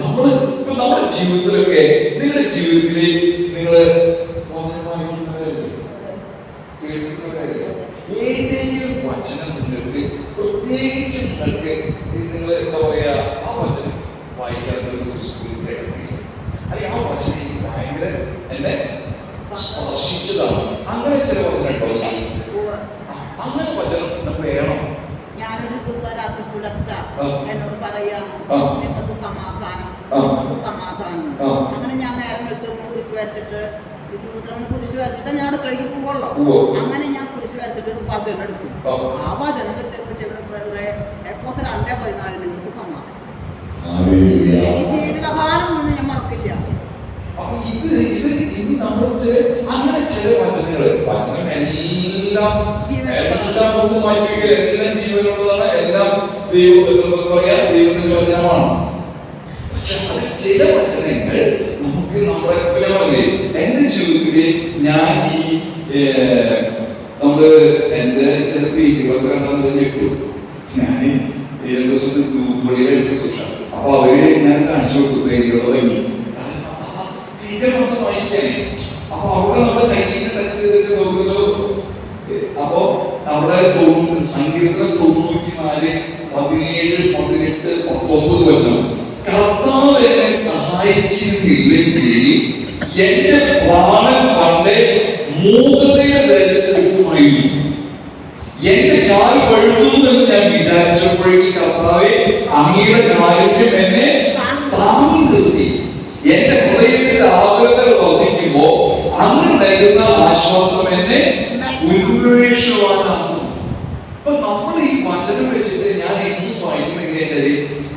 നമ്മൾ ഇപ്പൊ നമ്മുടെ ജീവിതത്തിലൊക്കെ, നിങ്ങളുടെ ജീവിതത്തിൽ നിങ്ങൾ വചനം വായിക്കുന്നവരല്ലേ, കേൾക്കുന്നവരല്ലേ, ഏതെങ്കിലും വചനം നിങ്ങൾക്ക് പ്രത്യേകിച്ച് നിങ്ങൾ എന്താ പറയാ, ആ വചനം വായിക്കാത്ത അല്ലെങ്കിൽ ആ വചനം ഭയങ്കര എന്നെ സ്പർശിച്ചതാണ്, അങ്ങനെ ചില വചനം ഉണ്ടോ? അങ്ങനെ വചനം നമുക്ക് വേണം. ഞാനൊരു ദിവസം രാത്രി പുലർച്ച എന്നോട് പറയാണ് നിങ്ങൾക്ക് സമാധാനം. അങ്ങനെ ഞാൻ നേരം എടുത്ത് കുരിശ് വരച്ചിട്ട് കുരിശ് വരച്ചിട്ട് ഞാൻ അടുക്കളയ്ക്ക് പോവുള്ളൂ. അങ്ങനെ ഞാൻ കുരിശ് വരച്ചിട്ട് ഒരു വചനം എടുത്തു. ആ വചനത്തെ എഫോസ് 2:14 നിങ്ങൾക്ക് സമാധാനം. ജീവിതകാലം ഒന്നും ഞാൻ മറക്കില്ല. അങ്ങനെ ചില വചനം എല്ലാം ഒന്നും മാറ്റിക്കുക, എല്ലാം ജീവനുള്ളതാണ്, എല്ലാം ദൈവത്തിന്റെ വചനമാണ്. പക്ഷെ അത് ചില വചനങ്ങൾ നമുക്ക് നമ്മുടെ എന്റെ ജീവിതത്തില് ഞാൻ ഈ നമ്മള് എന്റെ ചില പേജുകളൊക്കെ കണ്ടെന്ന് ഞെട്ടു. ഞാൻ 2 ദിവസത്തെ ഗ്രൂപ്പുകളിൽ ശുശ്രൂഷ. അപ്പൊ അവര് ഞാൻ കാണിച്ചു കൊടുത്തു പേജുകൾ തുടങ്ങി വായിക്കാനേ. അപ്പൊ അവിടെ നമ്മുടെ കയ്യിൽ ടച്ച് ചെയ്തിട്ട് നോക്കുന്നു. അപ്പൊ അവിടെ സംഗീതത്തിൽ 94, 17, 18, 19 വചനം. കർത്താവ് എന്നെ സഹായിച്ചിരുന്നില്ലെങ്കിൽ എന്റെ പ്രാണൻ പണ്ടേ മൂകതയുടെ ദേശത്തുമായിരുന്നു. എന്റെ കാൽ വഴുതുമെന്ന് ഞാൻ വിചാരിച്ചപ്പോഴേക്കും കർത്താവെ അങ്ങയുടെ കാര്യം എന്നെ താങ്ങി നിർത്തി. എന്റെ ഹൃദയത്തിന്റെ ആകുലതകൾ വർദ്ധിക്കുമ്പോ അങ്ങ് നൽകുന്ന ആശ്വാസം എന്നെ ഉന്മേഷവാനാകും. അപ്പൊ നമ്മൾ ഈ വചനം വെച്ചിട്ട് ഞാൻ എന്നും വായിക്കും. എങ്ങനെ വെച്ചാല്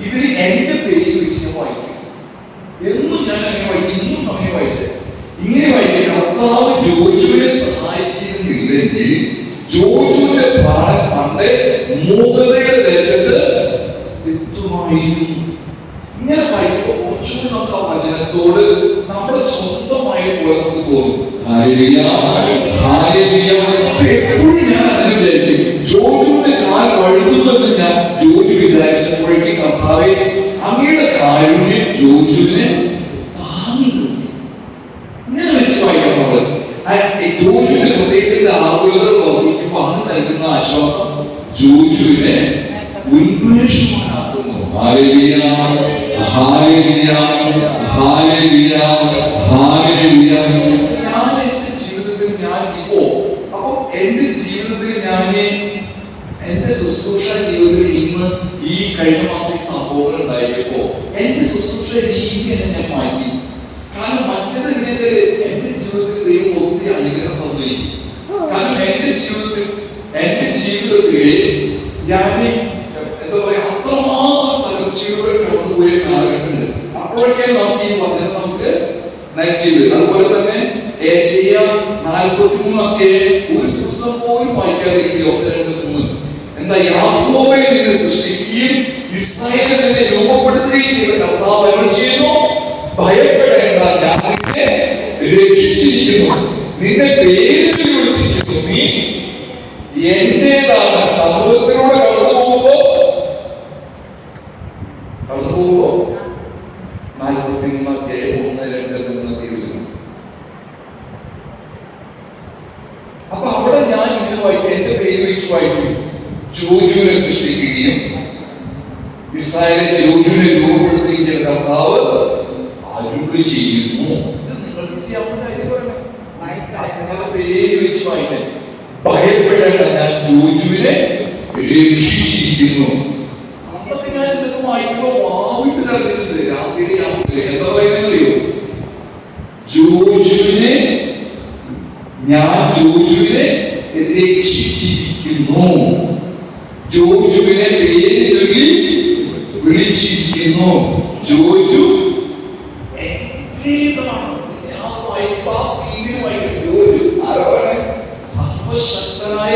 ഇതിൽ എന്റെ പേര് വെച്ച് വായിക്കും. എന്നും ഞാൻ അങ്ങനെ വായിക്കും. ഇന്നും അങ്ങനെ വായിച്ചത് ഇങ്ങനെ വായിക്കും. കർത്താവ് ജോജുവിനെ സഹായിച്ചിരുന്നില്ലെങ്കിൽ ജോജുവിന്റെ പ്രാണൻ പണ്ട് മൂകതയുടെ ദേശത്ത് എത്തുമായിരുന്നു. ഇങ്ങനെ വായിക്കുമ്പോൾ കുറച്ചുകൂടി നമുക്ക് ആ വചനത്തോട് നമ്മുടെ സ്വന്തമായി പോലെ നമുക്ക് തോന്നും. എപ്പോഴും ഞാൻ അങ്ങനെ വിചാരിക്കും, ജോജുവിന്റെ കാൽ വഴുതുമെന്ന് ഞാൻ ജോജു വിചാരിച്ചപ്പോഴേക്കും കർത്താവെ അങ്ങയുടെ കാരുണ്യം ജോജുവിനെ താങ്ങി നിർത്തി. ഇങ്ങനെ വെച്ച് വായിക്കാം. നമ്മള് ജോജുവിന്റെ ഹൃദയത്തിന്റെ ആകുലത വർദ്ധിക്കുമ്പോൾ അങ്ങ് നൽകുന്ന ആശ്വാസം ജോജുവിനെ ഉന്മേഷമാക്കുന്നു. ഞാൻ എന്റെ ജീവിതത്തിൽ ഞാൻ ഇപ്പോ അപ്പൊ എന്റെ ജീവിതത്തിൽ ഞാൻ എന്റെ ശുശ്രൂഷ ജീവിതത്തിൽ ഇന്ന് ഈ കഴിഞ്ഞ മാസം സംഭവങ്ങൾ ഉണ്ടായപ്പോ എന്റെ ശുശ്രൂഷ രീതി തന്നെ ഞാൻ മാറ്റി. കാരണം മറ്റേത് എങ്ങനെ വെച്ചാല് എന്റെ ജീവിതത്തിൽ ദൈവം ഒത്തിരി അനുഗ്രഹം തന്നിരിക്കും. കാരണം എന്റെ ജീവിതത്തിൽ ഞാൻ എന്താ പറയാ അത്രമാത്രം തകർച്ചയുടെ കടന്നുപോയ കാലഘട്ടമുണ്ട്. അപ്പോഴൊക്കെ നമുക്ക് ഈ വചനം നമുക്ക് നൽകിയത്. അതുപോലെ തന്നെ ഏശയ്യ 43 ഒരു ദിവസം പോലും വായിക്കാതിരിക്കുക. 1-2-3 എന്താ? യാക്കോബെ നിന്നെ സൃഷ്ടിക്കുകയും ഇസ്രായേലിനെ നിന്നെ രൂപപ്പെടുത്തുകയും ചെയ്ത കർത്താവ് അരുളി ചെയ്യുന്നു, ഭയപ്പെടേണ്ട, ഞാൻ നിന്നെ രക്ഷിച്ചിരിക്കുന്നു, നിന്നെ പേരിൽ വിളിച്ചിരിക്കുന്നു, നീ എന്റേതാണ്. സമുദ്രത്തിലൂടെ കടന്നു പോകുമ്പോ 43 അപ്പൊ അവിടെ ഞാൻ ഇങ്ങനെ വായിക്കും, എന്റെ പേര് വെച്ച് വായിക്കും, ജോജുവിനെ സൃഷ്ടിക്കുകയും ഇസ്രായേലിനെ ജോജുവിനെ രൂപപ്പെടുത്തുകയും ചെയ്ത കർത്താവ് അരുളി ചെയ്യുന്നു. നിങ്ങൾക്ക് ചെയ്യാവുന്ന കാര്യമാണ്. പേര് വെച്ച് വായിക്കാൻ ഭയപ്പെടേണ്ട, ഞാൻ ജോജുവിനെ രക്ഷിച്ചിരിക്കുന്നു. അന്നത്തെ ഞാൻ ഇതൊക്കെ വായിക്കുമ്പോ വാവിട്ട് തരുന്നുണ്ട്. രാത്രിയുടെ എന്താ പറയുന്നറിയോ? ഞാൻ ജോജുവിനെ രക്ഷിച്ചിരിക്കുന്നു, ജോജുവിനെ പേര് ചൊല്ലി വിളിച്ചിരിക്കുന്നു. ജോജു സർവശക്തനായ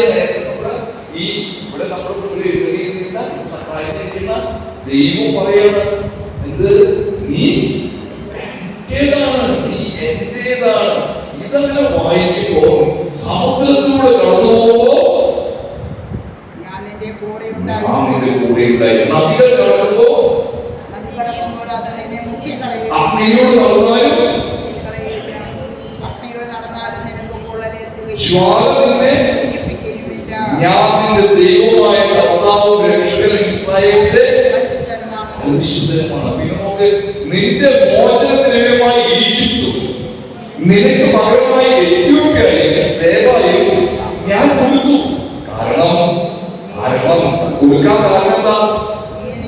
ഈ ഇവിടെ നമ്മുടെ സഹായിച്ചിരിക്കുന്ന ദൈവം പറയാണ്, എന്ത്? നീ എന്റേതാണ്, നീ എന്റേതാണ്. ഇതങ്ങനെ വായിക്കുമ്പോ സമുദ്രത്തിലൂടെ കടന്നു പോകുമ്പോ ഞാൻ നിന്റെ കൂടെ ഉണ്ടായിരുന്നു. നദികൾ കടക്കുമ്പോ അഗ്നിയോട് നടന്നാലും ജ്വാല നിന്നെ ഞാൻ നിന്റെ ദൈവമായ കർത്താവ് രക്ഷകൻ ഇസ്രായേലിന്റെ പരിശുദ്ധനുമാണ്. നിന്റെ മോചനത്തിനുമായി ഈജിപ്തും നിനക്ക് പകരമായി എത്യോപ്യയും സേവയും ഞാൻ കൊടുത്തു. കാരണം കൊടുക്കാൻ കാരണം എന്താ?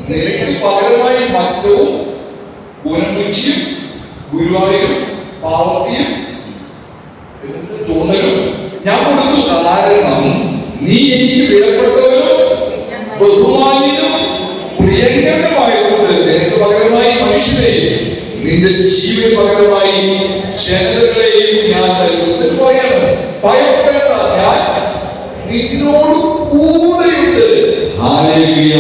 നിനക്ക് പകരമായി മറ്റവും ഉനമുച്ചിയും ഗുരുവായൂരും പാവത്തിയും ചൂണ്ടലും ഞാൻ കൊടുത്തു. കാരണം നീ എനിക്ക് വിലപ്പെട്ടവരും ബഹുമാന്യനും പ്രിയങ്കരനുമായതുകൊണ്ട് നിനക്ക് പകരമായി മനുഷ്യരെയും നിന്റെ ജീവന് പകരമായി ജനതകളെയും ഞാൻ നൽകുന്നു. ഭയപ്പെടേണ്ട, ഞാൻ നിന്നോട് കൂടെയുണ്ട്. Hallelujah,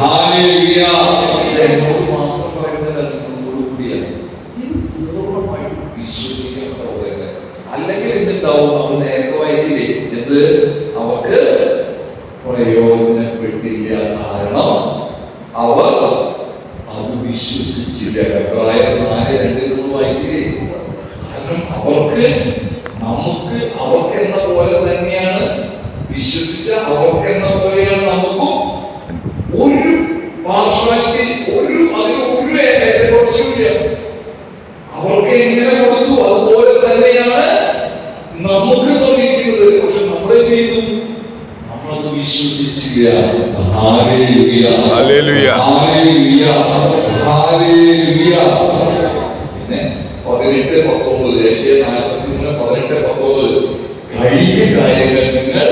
hallelujah. എന്നോട് മാത്രം പറയുന്നത് നിന്നോട് കൂടിയാണ്. ഇത് പൂർണ്ണമായിട്ട് വിശ്വസിക്കുന്ന സഹോദരങ്ങൾ. അല്ലെങ്കിൽ എന്തുണ്ടാവും? നമ്മൾ നേരത്തെ വായിച്ചില്ലേ, എന്ത്? അവർക്ക് പ്രയോജനപ്പെട്ടില്ല. കാരണം അവർ അത് വിശ്വസിച്ചില്ല. അഭിപ്രായം 4:2 വായിച്ചില്ലേ? കാരണം അവർക്കെന്ന പോലെ തന്നെയാണ് വിശ്വസിച്ച, അവർക്കെന്ന പോലെയാണ് നമുക്കും. ഒരു പാർശ്വാലിറ്റി, അതിന് ഏറ്റക്കുറച്ചില്ല. അവർക്ക് എങ്ങനെ കൊടുത്തു അതുപോലെ തന്നെയാണ് നമുക്ക് തോന്നിയിരിക്കുന്നത്. പക്ഷെ നമ്മളെന്ത് ചെയ്തു? നമ്മളത് വിശ്വസിച്ചില്ല. ഹല്ലേലൂയ, ഹല്ലേലൂയ, ഹല്ലേലൂയ, ഹല്ലേലൂയ. പിന്നെ 18-19 ഏശയ്യ 43:18-19 കഴിഞ്ഞ കാര്യങ്ങൾ നിങ്ങൾ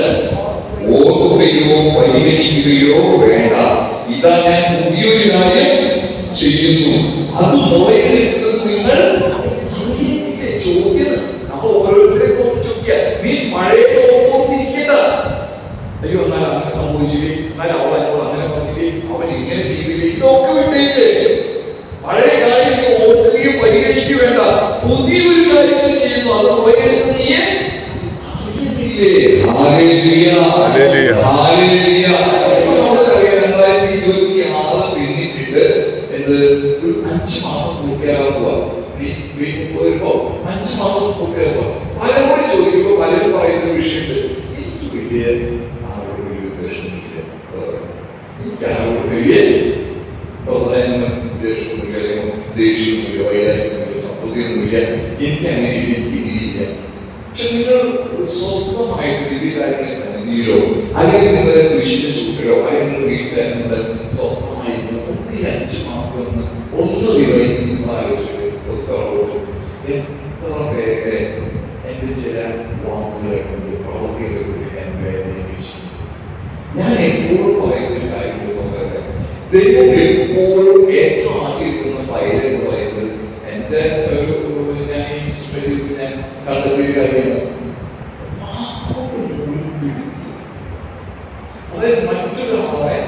ഓർക്കുകയോ പരിഗണിക്കുകയോ വേണ്ട, ഇതാ ഞാൻ പുതിയൊരു കാര്യം ചെയ്യുന്നു, അത് മുളയെടുക്കുന്നത് നിങ്ങൾ അറിയുന്നില്ലേ? ചോദ്യം നമ്മൾ ഓരോരുത്തരെ ചോദിക്കുക, നീ പഴയ ഓർത്തിരിക്കണ്ട. അയ്യോ, എന്നാൽ അങ്ങനെ സംഭവിച്ചില്ലേ, എന്നാൽ അവൾ അങ്ങനെ പറഞ്ഞില്ലേ, അവൻ ഇങ്ങനെ ചെയ്തില്ലേ, ഇതൊക്കെ വിട്ടേക്ക്. പഴയ കാര്യം ഓർക്കുകയും പരിഗണിക്കുകയും വേണ്ട, പുതിയൊരു കാര്യങ്ങൾ ചെയ്യുന്നു, അത് മുളയെടുത്ത് നീയെ അറിയുന്നില്ലേ? ഹല്ലേലൂയ, ഹല്ലേലൂയ, ഹല്ലേലൂയ. നമുക്കറിയാം 2026 പിന്നിട്ടിട്ട് എന്ത് ഒരു 5 മാസം പൂർത്തിയാകാൻ പോവാ. വീട്ടിൽ പോയപ്പോ 5 മാസം പൂർത്തിയാകുക. പലരോട് ചോദിക്കുമ്പോ പലരും പറയുന്ന വിഷയമുണ്ട്, എനിക്ക് വലിയ ആരോട് വലിയ ഉദ്ദേശമില്ല, എനിക്ക് ആരോട് വലിയ ഉദ്ദേശമൊന്നുമില്ല, അല്ലെങ്കിൽ ദേഷ്യമൊന്നുമില്ല, വൈരാഗ്യമൊന്നുമില്ല, സത്വതയൊന്നുമില്ല, എനിക്ക് അങ്ങനെയില്ല, എനിക്ക് ഇങ്ങനെയില്ല. പക്ഷെ നിങ്ങൾ സ്വസ്ഥമായിട്ട് ദിവ്യകാരുണ്യ സന്നിധിയിലോ അല്ലെങ്കിൽ നിങ്ങളുടെ കൃഷിയുടെ ചുറ്റിലോ അല്ലെങ്കിൽ നിങ്ങൾ വീട്ടുകാർ നിങ്ങൾ സ്വസ്ഥമായിരുന്നു 5 മാസം ഒന്ന് ദിവസം നിങ്ങൾ ആലോചിച്ചത് എത്ര പേരെ എന്റെ ചില വാക്കുകളെ കൊണ്ട് പ്രവർത്തികളെ കൊണ്ട് ഞാൻ വേദനിപ്പിച്ചു. ഞാൻ എപ്പോഴും പറയുന്ന ഒരു കാര്യം സഹോദരൻ, ദൈവം എപ്പോഴും ഏറ്റവും ആഗ്രഹിക്കുന്ന ഫയൽ എന്ന് പറയുന്നത് എന്റെ ഒരു കണ്ടെത്തിയ കാര്യമാണ്. അതായത് മറ്റൊരാളെ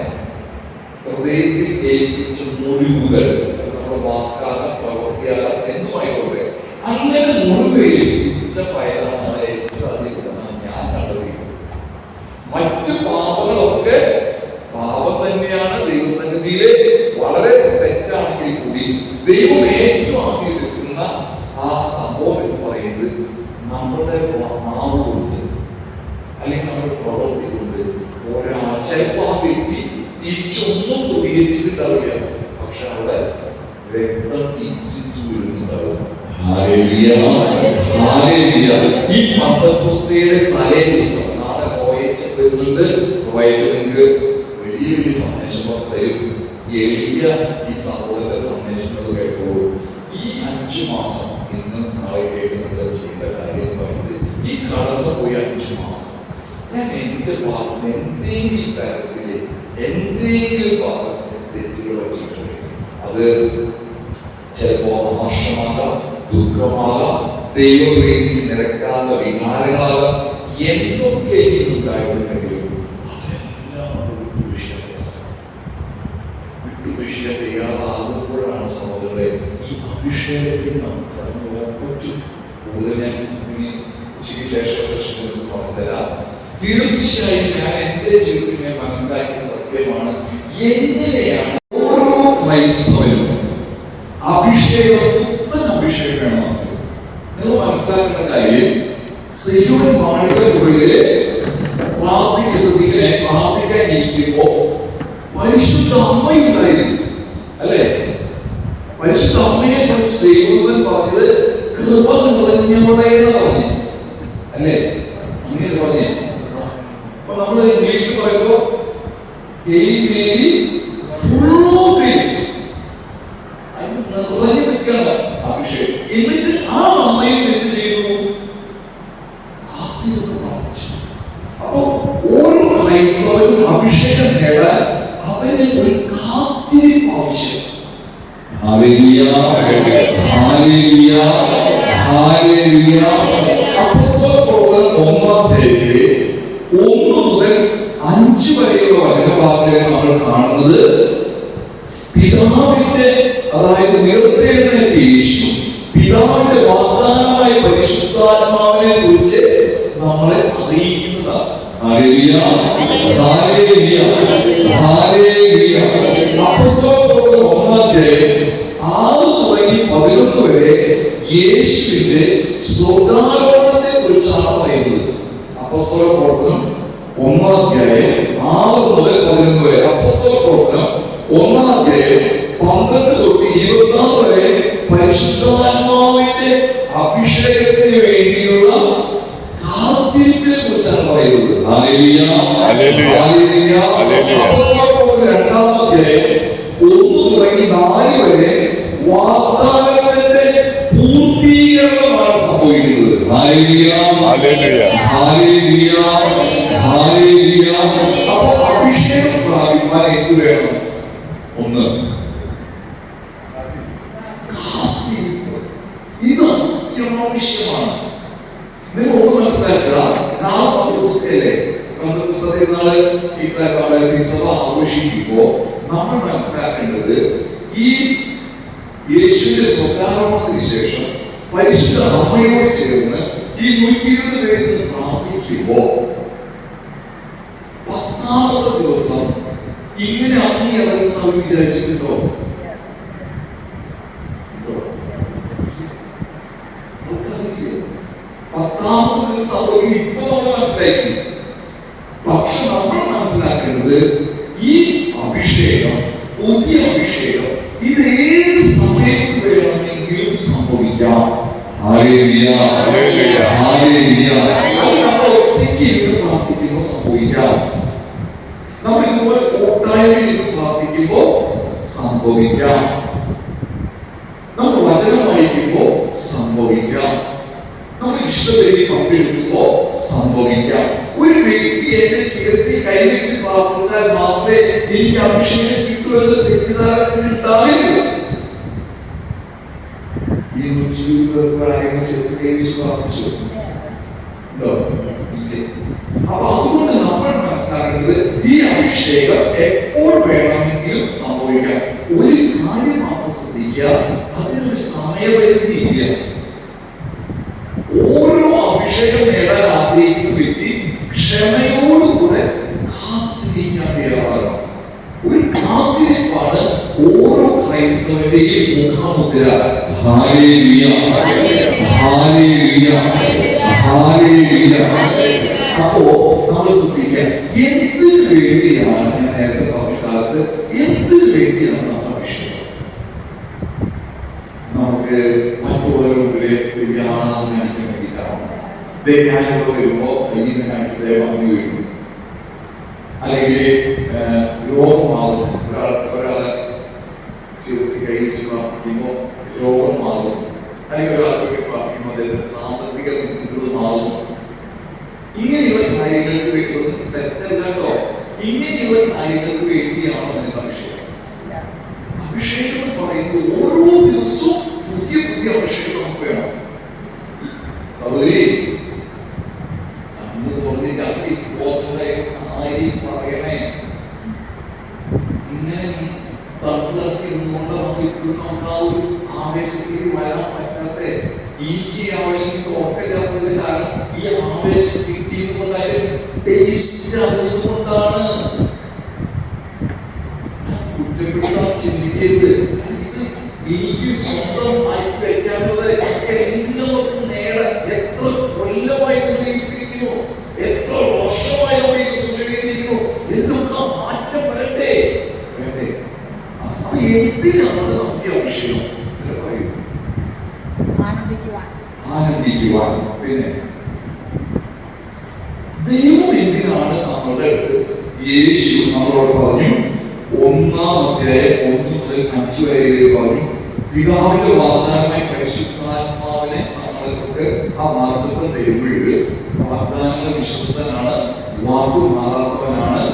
ഹൃദയത്തിൽ ഏൽപ്പിച്ച മുറിവുകൾ നമ്മുടെ വാക്കാകാം പ്രവർത്തിയാകാം എന്നുമായിക്കോട്ടെ, അങ്ങനെ മുറിവേൽപ്പിച്ച പയറാണ് ഏറ്റവും അധികം ഞാൻ കണ്ടെത്തിയത്. മറ്റു പാപങ്ങളൊക്കെ പാപം തന്നെയാണ്, ദൈവസന്നിധിയിലെ വളരെ തെറ്റാണെങ്കിൽ കൂടി ദൈവം ഏറ്റവും ആക്കിയെടുക്കുന്ന ആ സംഭവം എന്ന് പറയുന്നത് നമ്മുടെ നാവ് കൊണ്ട് അല്ലെങ്കിൽ നമ്മുടെ പ്രവൃത്തി കൊണ്ട് ഒരാൾ ചിലപ്പോൾ ആ വ്യക്തി തിരിച്ചൊന്നും പ്രതികരിച്ചിട്ടുണ്ടാവില്ല, പക്ഷെ അവിടെ രക്തം ഇഞ്ചിച്ചു വരുന്നുണ്ടാവും. ഈ പന്തക്കുസ്തിയുടെ തലേ ദിവസം നാളെ കോയച്ച വരുന്നുണ്ട്. കോയച്ച നിങ്ങൾക്ക് വലിയ വലിയ സന്ദേശം തരും. എളിയ ഈ സഹോദര സന്ദേശങ്ങൾ കേൾക്കുമ്പോൾ ഈ 5 മാസം ഇന്ന് നാളെ കേൾക്കുന്നത് ചെയ്ത കാര്യം പറയുന്നത് ഈ കടന്നു പോയ 5 മാസം ഞാൻ എന്റെ ഭാഗത്ത് എന്തെങ്കിലും തരത്തില് എന്തെങ്കിലും ഭാഗത്ത് തെറ്റുകൾ പറ്റിയിട്ടുണ്ട്. അത് ചിലപ്പോ അമർഷമാകാം, ദുഃഖമാകാം, ദൈവപ്രീതിക്ക് നിരക്കാത്ത വികാരങ്ങളാകാം, എന്തൊക്കെ ഉണ്ടായിട്ടുണ്ടെങ്കിലും അതെല്ലാം വിട്ടുവീഴ്ച തയ്യാറാകുമ്പോഴാണ് സഹോദരങ്ങളെ ഈ അഭിഷേകത്തിന് നമുക്ക് കടന്നു പോകാൻ പറ്റും. കൂടുതൽ ഞാൻ ശേഷം സെഷനിൽ പറഞ്ഞുതരാം. തീർച്ചയായും ഞാൻ എന്റെ ജീവിതത്തിൽ ഞാൻ മനസ്സിലാക്കിയ സത്യമാണ്, എങ്ങനെയാണ് ഓരോ ക്രൈസ്തവനും അഭിഷേകം പുത്തൻ അഭിഷേകമാണ്. നിങ്ങൾ മനസ്സിലാക്കുന്ന കാര്യം, സയ്യോൻ മാളികകളിലെ പ്രാർത്ഥിക്കാൻ ഇരിക്കുമ്പോ പരിശുദ്ധ അമ്മയുണ്ടായിരുന്നു, അല്ലെ? പരിശുദ്ധ അമ്മയെ കുറിച്ച് ദൈവം പറഞ്ഞത് കൃപ നിറഞ്ഞവളെ പറഞ്ഞു, അല്ലേ? അങ്ങനെ പറഞ്ഞേ. അപ്പൊ നമ്മൾ ഇംഗ്ലീഷിൽ പറയുമ്പോ നിറഞ്ഞു നിൽക്കണം അഭിഷേകം. എന്നിട്ട് ആ അമ്മയും എന്ത് ചെയ്തു? പ്രാർത്ഥിച്ചു. അപ്പൊ ഓരോ ക്രൈസ്തവനും അഭിഷേകം നേടാൻ അവന് ഒരു കാത്തിരിപ്പ് ആവശ്യം. അപ്പോസ്തലപ്രവർത്തനം 1 മുതൽ 5 വരെയുള്ള വചനഭാഗങ്ങളെ നമ്മൾ കാണുന്നത് പിതാവിന്റെ, അതായത് ഉയർത്തെഴുന്നേറ്റ യേശു പിതാവിന്റെ വാഗ്ദാനമായ പരിശുദ്ധാത്മാവിനെ കുറിച്ച് നമ്മളെ അറിയിക്കുന്നതാണ്. അപ്പോസ്തലപ്രവർത്തനം 1 തുടങ്ങി 11 വരെ യേശുവിന്റെ സ്വർഗ്ഗാരോഹണത്തെ കുറിച്ചാണ് പറയുന്നത്. അപ്പോസ്തലപ്രവർത്തനം 1 മുതൽ 11 വരെ. അപ്പോസ്തലപ്രവർത്തനം 1 12 തൊട്ട് 26 വരെ പരിശുദ്ധാത്മാവിന്റെ അഭിഷേകത്തിന് വേണ്ടിയുള്ള കാത്തിരിപ്പിനെ കുറിച്ചാണ് പറയുന്നത്. അപ്പോസ്തലപ്രവർത്തനം 2 തുടങ്ങി 4 വരെ വാഗ്ദാനത്തിന്റെ പൂർത്തീകരണമാണ് സംഭവിക്കുന്നത്. അപ്പൊ അഭിഷേകം പ്രാപിക്കാൻ എന്ത് വേണം? 1 കാത്തിരിപ്പ്. ഇത് അത്യാവശ്യമാണ്. നിങ്ങൾ ഒന്ന് മനസ്സിലാക്കുക. നാളെ പന്തക്കുസ്തിയല്ലേ? പന്തക്കുസ്തി നാളെ ഈ സഭ ആഘോഷിക്കുമ്പോ നമ്മൾ മനസ്സിലാക്കേണ്ടത് ഈ യേശുവിന്റെ സ്വർഗ്ഗാരോഹണത്തിന് ശേഷം പരിശുദ്ധ അമ്മയോട് ചേർന്ന് ഈ 120 പേര് പ്രാർത്ഥിക്കുമ്പോ 10ാമത്തെ ദിവസം ഇങ്ങനെ അമ്മി ഇറങ്ങുന്ന വിചാരിച്ചിട്ടുണ്ടോ? 10ാമത്തെ ദിവസം ഇപ്പൊ നമ്മൾ മനസ്സിലാക്കി. പക്ഷെ നമ്മൾ മനസ്സിലാക്കേണ്ടത് ഈ അഭിഷേകം, പുതിയ അഭിഷേകം, ഇത് ഏത് സമയത്ത് വേണമെങ്കിലും സംഭവിക്കാം. നമ്മൾ ഒറ്റയ്ക്ക് ഇരുന്ന് പ്രാർത്ഥിക്കുമ്പോൾ സംഭവിക്കാം. നമ്മൾ ഇതുപോലെ കൂട്ടായ്മയിൽ ഇരുന്ന് പ്രാർത്ഥിക്കുമ്പോൾ സംഭവിക്കാം. നമ്മൾ വചനം വായിക്കുമ്പോൾ സംഭവിക്കാം. നമ്മൾ ഇഷ്ടപ്പെടി പങ്കെടുക്കുമ്പോൾ സംഭവിക്കാം. ഒരു വ്യക്തി എന്റെ ശിരസിൽ കൈവച്ച് പ്രാർത്ഥിച്ചാൽ മാത്രമേ എനിക്ക് അഭിഷേകം കിട്ടൂ എന്ന് തെറ്റിദ്ധാരണ ഉണ്ടാകരുത്. ഈ പ്രാർത്ഥിച്ചു. അപ്പൊ അതുകൊണ്ട് നമ്മൾ മനസ്സിലാക്കുന്നത് ഈ അഭിഷേകം എപ്പോൾ വേണമെങ്കിലും സംഭവിക്കാം. ഒരു കാര്യം മാത്രം ശ്രദ്ധിക്കുക, അതിനൊരു സമയപരിധി ഇല്ല. ഓരോ അഭിഷേകം നേടാൻ ആഗ്രഹിക്കുന്ന വ്യക്തി ക്ഷമയോടുകൂടെ കാത്തിരിക്കാൻ തയ്യാറാകണം. ഒരു കാത്തിരിപ്പാണ് ഓരോ ക്രൈസ്തവന്റെയും മുഖമുദ്ര. ഹല്ലേലൂയ, ഹല്ലേലൂയ, ഹല്ലേലൂയ. അപ്പോ നമ്മൾ ശ്രദ്ധിക്കുക, എന്തിനു വേണ്ടിയാണ്, ഞാൻ നേരത്തെ പറഞ്ഞ കാലത്ത് എന്തിനു വേണ്ടിയാണ് നമ്മുടെ അഭിഷേകം? നമുക്ക് മറ്റുള്ളവരുടെ മുമ്പില് ആണെന്ന് കാണിക്കാൻ വേണ്ടിയിട്ടാണ്. ഞാനിവിടെ വരുമ്പോ കയ്യിൽ നിന്ന് കാണിക്കുന്നത് വാങ്ങി വീഴും, അല്ലെങ്കിൽ രോഗമാകും. ഒരാളെ ചികിത്സ കഴിച്ച് പ്രാർത്ഥിക്കുമ്പോൾ രോഗമാകും, അല്ലെങ്കിൽ ഒരാൾക്ക് വേണ്ടി പ്രാർത്ഥിക്കുമ്പോൾ അദ്ദേഹം സാമ്പത്തിക ബുദ്ധിമുട്ടുമാകും. ഇങ്ങനെയുള്ള കാര്യങ്ങൾക്ക് വേണ്ടി ഒന്നും തെറ്റല്ലോ. ഇങ്ങനെയുള്ള കാര്യങ്ങൾക്ക് വേണ്ടിയാണ് അതിന്റെ അഭിഷേകം. അഭിഷേകം എന്ന് പറയുന്നത് ഓരോ ദിവസവും പുതിയ പുതിയ അഭിഷേകം നമുക്ക് വേണം. സഹോദരി പറയണേ, ഇങ്ങനെ തളർത്തിരുന്നുകൊണ്ട് നമുക്ക് ഇപ്പോഴും നമുക്ക് ആ ഒരു ആവേശത്തിൽ വരാൻ പറ്റാത്ത, ഈ ആവേശം ഓർക്കില്ലാത്തതിന് കാരണം ഈ ആവേശം കിട്ടിയത് കൊണ്ടായാലും ടേസ്റ്റ് അറിഞ്ഞതുകൊണ്ടാണ്. കുറ്റപ്പെടുത്താൻ ചിന്തിക്കരുത്. ഇത് എനിക്ക് സ്വന്തം മാറ്റി വയ്ക്കാനുള്ളത് എല്ലാവർക്കും നേടാൻ എത്ര കൊല്ലമായി നിർണ്ണയിപ്പിക്കുന്നു, എത്ര വർഷമായി നമ്മൾ ശുശ്രൂഷിക്കുന്നു, എന്തൊക്കെ മാറ്റപ്പെടട്ടെ വേണ്ടേ? അപ്പൊ എന്തിനാണ് നമുക്ക് അഭിഷേകം? ആനന്ദിക്കുവാൻ. പിന്നെ ദൈവം എന്തിനാണ് നമ്മളുടെ അടുത്ത്? യേശു നമ്മളോട് പറഞ്ഞു, 1-ാം അധ്യായം 1 മുതൽ 5 വരെ പറഞ്ഞു, പിതാവിന്റെ വാഗ്ദാനമായി പരിശുദ്ധാത്മാവിനെ നമ്മൾക്ക് ആ വാഗ്ദത്തം തരുമ്പോൾ വാഗ്ദാനങ്ങൾ വിശ്വസ്തനാണ്, വാക്കു മാറാത്തവനാണ്.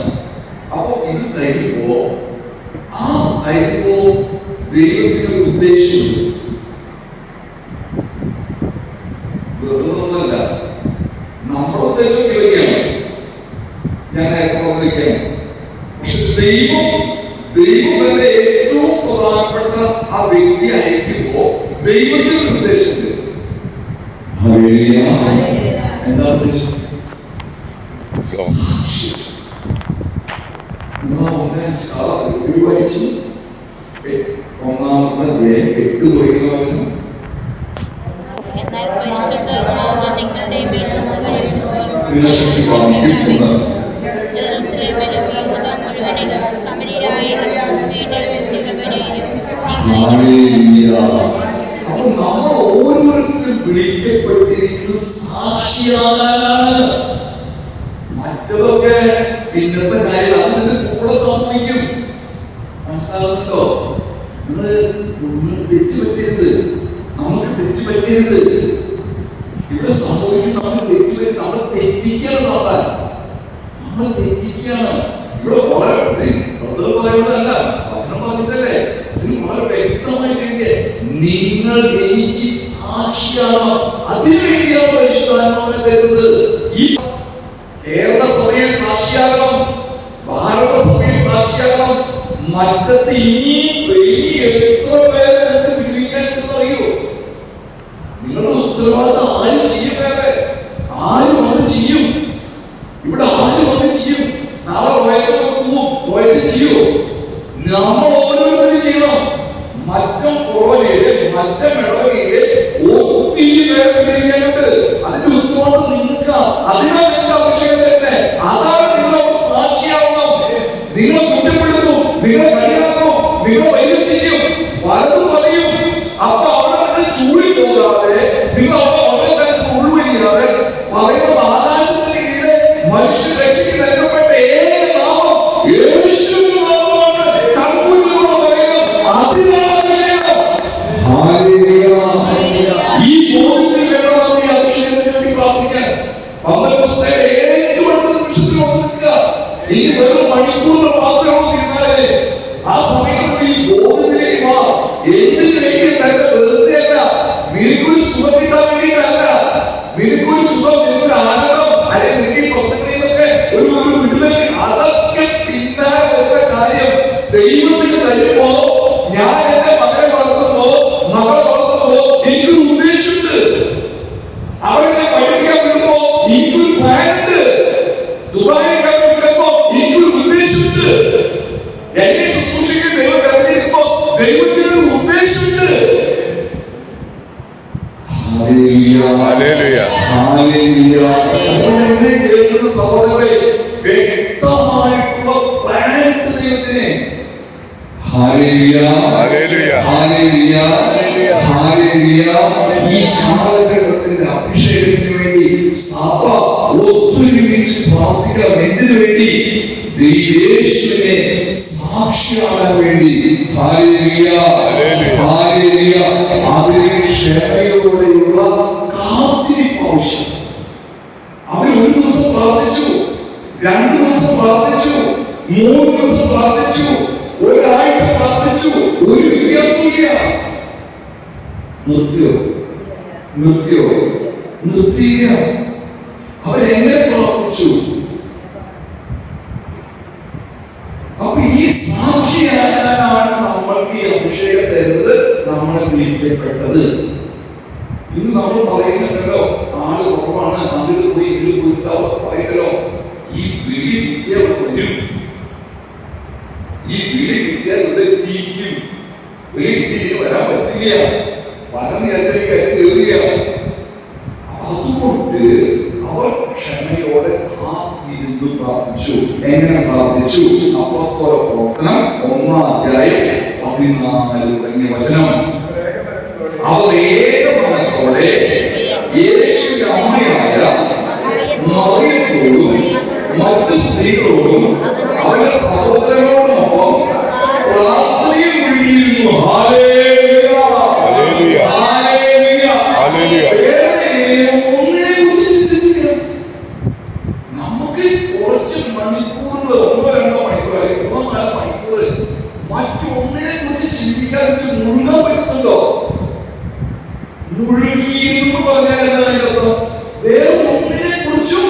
അപ്പൊ ഇത് തരുമ്പോ ദൈവത്തിന് ഒരു ഉദ്ദേശമുണ്ട്. വെറുതൊന്നുമല്ല, നമ്മുടെ ഉദ്ദേശം ഇതൊക്കെയാണ്, ഞാൻ നേരത്തെ പറഞ്ഞിരിക്കുകയാണ്. പക്ഷെ ദൈവത്തിന്റെ ഏറ്റവും പ്രധാനപ്പെട്ട ആ വ്യക്തി അയക്കുമ്പോ ദൈവത്തിന് ഒരു ഉദ്ദേശമുണ്ട്. എന്താ ഉദ്ദേശം? ഒന്നാമത്തെ 8 തുടങ്ങിയ വശം. എന്നാൽ പരിശുദ്ധാത്മാവ് നിങ്ങളുടെ മേൽ ജെറുസലേമിലും യഹൂദ മുഴുവനിലും സമരിയായിലും ഭൂമിയുടെ വ്യക്തികൾ വരെയും അപ്പോൾ നമ്മൾ ഓരോരുത്തരും വിളിക്കപ്പെട്ടിരിക്കുന്നത് സാക്ഷിയാകാനാണ്. മറ്റതൊക്കെ പിന്നത്തെ കാര്യം അതിന് കൂടെ സംഭവിക്കും. മനസ്സിലാകുന്നുണ്ടോ? നിങ്ങൾ തെറ്റുപറ്റരുത്, നമുക്ക് തെറ്റുപറ്റരുത്. ഇവിടെ സംഭവിക്കുന്നത് നമ്മൾ തെറ്റുപറ്റി, നമ്മൾ തെറ്റിക്കാണ് സാധാരണ, നമ്മൾ തെറ്റിക്കാണ്. ഇവിടെ വളരെ പറയുന്നതല്ല, ഭക്ഷണം പറഞ്ഞിട്ടല്ലേ, അതിൽ വളരെ വ്യക്തമായി നിങ്ങൾ എനിക്ക് സാക്ഷിയാണോ, അതിനുവേണ്ടിയാണ് പരിശുദ്ധാത്മാവിനെ തരുന്നത്. ഈ കേരള സഭയിൽ സാക്ഷിയാകണം, ഭാരത സഭയിൽ സാക്ഷിയാകണം, മറ്റത്ത് ഇനി എത്ര പേരെ നിങ്ങൾക്ക് വിളിക്കാൻ അറിയോ? നിങ്ങളുടെ ഉത്തരവാദിത്തം ആരും ചെയ്യും, വേറെ ആരും അത് ചെയ്യും. ഇവിടെ ആരും അത് ചെയ്യും. നാളെ വയസ്സ് ചെയ്യൂ. നമ്മൾ ഓരോരുത്തരും ചെയ്യണം. മറ്റം കുറവയില്, മറ്റം ഇടവകയില് ഒത്തിരി പേരെ വിളിക്കാനുണ്ട്. അതിന്റെ ഉത്തരവാദിത്തം നിങ്ങൾക്ക്. അതിനാണ് നിങ്ങൾക്ക് അഭിഷേകം തന്നെ. അതാണ് നിങ്ങൾ സാക്ഷിയാവണം. നിങ്ങൾ കുറ്റപ്പെടുത്തും, നിങ്ങൾ കളിയാക്കും, നിങ്ങൾ പരിഹസിക്കും, പലതും പറയും. അപ്പൊ അവിടെ ചൂടി പോകാതെ, നിങ്ങൾ അവിടെ തന്നെ ഉൾവലിയാതെ പറയുന്ന ആകാശത്തിന് കീഴെ മനുഷ്യ രക്ഷയ്ക്ക് നൽകപ്പെട്ട ഏക നാമം യേശുവിന്റെ നാമമാണ്. ചങ്കുറ്റത്തോടെ പറയുന്നത് അതിനാണ് അഭിഷേകം. ഈ ബോധ്യത്തിൽ വേണം നമ്മൾ ഈ അഭിഷേകത്തിന് വേണ്ടി പ്രാർത്ഥിക്കാൻ. പന്തക്കോസ്തയുടെ ഏറ്റവും അടുത്ത നിമിഷത്തിൽ വന്നിരിക്കുക. ഇനി വെറും മണിക്കൂറുകൾ മാത്രമാണ് തീരുമാനമല്ലേ. ആ സമയത്ത് ഈ ബോധ്യത്തിലേക്ക് എന്തിനു വേണ്ടി തന്നെ വെറുതെ അല്ല, ഹല്ലേലൂയ. കേൾക്കുന്ന സഹോദരങ്ങളെ, വ്യക്തമായിട്ടുള്ള പ്ലാൻ ദൈവത്തിന്. ഹല്ലേലൂയ, ഹല്ലേലൂയ. ഹല്ലേലൂയ, ഹല്ലേലൂയ. ഈ കാലഘട്ടത്തിന്റെ അഭിഷേകത്തിന് വേണ്ടി സഭ ഒത്തൊരുമിച്ച് പ്രാർത്ഥിക്കണം. എന്തിനു വേണ്ടി? യേശുവിനെ സാക്ഷിയാകാൻ വേണ്ടി. Hallelujah, hallelujah. അതിന് ക്ഷമയോടെയുള്ള കാത്തിരിപ്പ് ആവശ്യം. അവർ ഒരു ദിവസം പ്രാർത്ഥിച്ചു, 2 ദിവസം പ്രാർത്ഥിച്ചു, 3 ദിവസം പ്രാർത്ഥിച്ചു, ഒരാഴ്ച പ്രാർത്ഥിച്ചു, ഒരു വ്യത്യാസമില്ല. നിർത്തിയില്ല. അവരെങ്ങനെ പ്രാർത്ഥിച്ചു? അപ്പൊ ഈ സാക്ഷിയാകാനാണ് നമ്മൾക്ക് ഈ അഭിഷേകം തരുന്നത്, നമ്മളെ വിളിക്കപ്പെട്ടത്. ഇന്ന് നമ്മൾ പറയുന്നുണ്ടല്ലോ, ആള് കുറവാണ്, അതിൽ പോയി ഇതിൽ പോയിട്ടാവോ പറയല്ലോ. ഈ വിളി കിട്ടിയ വരും, ഈ വിളി കിട്ടിയാൽ ഇവിടെ തീക്കും. വിളി കിട്ടിയിട്ട് വരാൻ പറ്റില്ല, വരം കയറില്ല. അതുകൊണ്ട് അവർ ക്ഷമയോടെ കാത്തിരുന്നു പ്രാർത്ഥിച്ചു. എങ്ങനെ പ്രാർത്ഥിച്ചു? അപ്പോസ്തല പ്രവർത്തനം 1:14 തുടങ്ങിയ വചനം. അവർ ഏക മനസ്സോടെ യേശുവിന്റെ അമ്മയായ മറിയത്തോടും മറ്റു സ്ത്രീകളോടും അവരുടെ സഹോദരങ്ങളോടുമൊപ്പം പ്രാർത്ഥനയിൽ മുഴുകിയിരുന്നു. ഹല്ലേലൂയ, ഹല്ലേലൂയ, ഹല്ലേലൂയ. ഒന്നിനെക്കുറിച്ച് ചിന്തിച്ചില്ല. നമുക്ക് കുറച്ച് മണിക്കൂറുകൾ, 1-2 മണിക്കൂർ അല്ലെങ്കിൽ 3-4 മണിക്കൂർ മറ്റൊന്നിനെ കുറിച്ച് ചിന്തിക്കാൻ മുഴുകാൻ പറ്റുന്നുണ്ടോ? മുഴുകിയെന്ന് പറഞ്ഞാൽ എന്താണ് അർത്ഥം? വേറെ ഒന്നിനെ കുറിച്ചും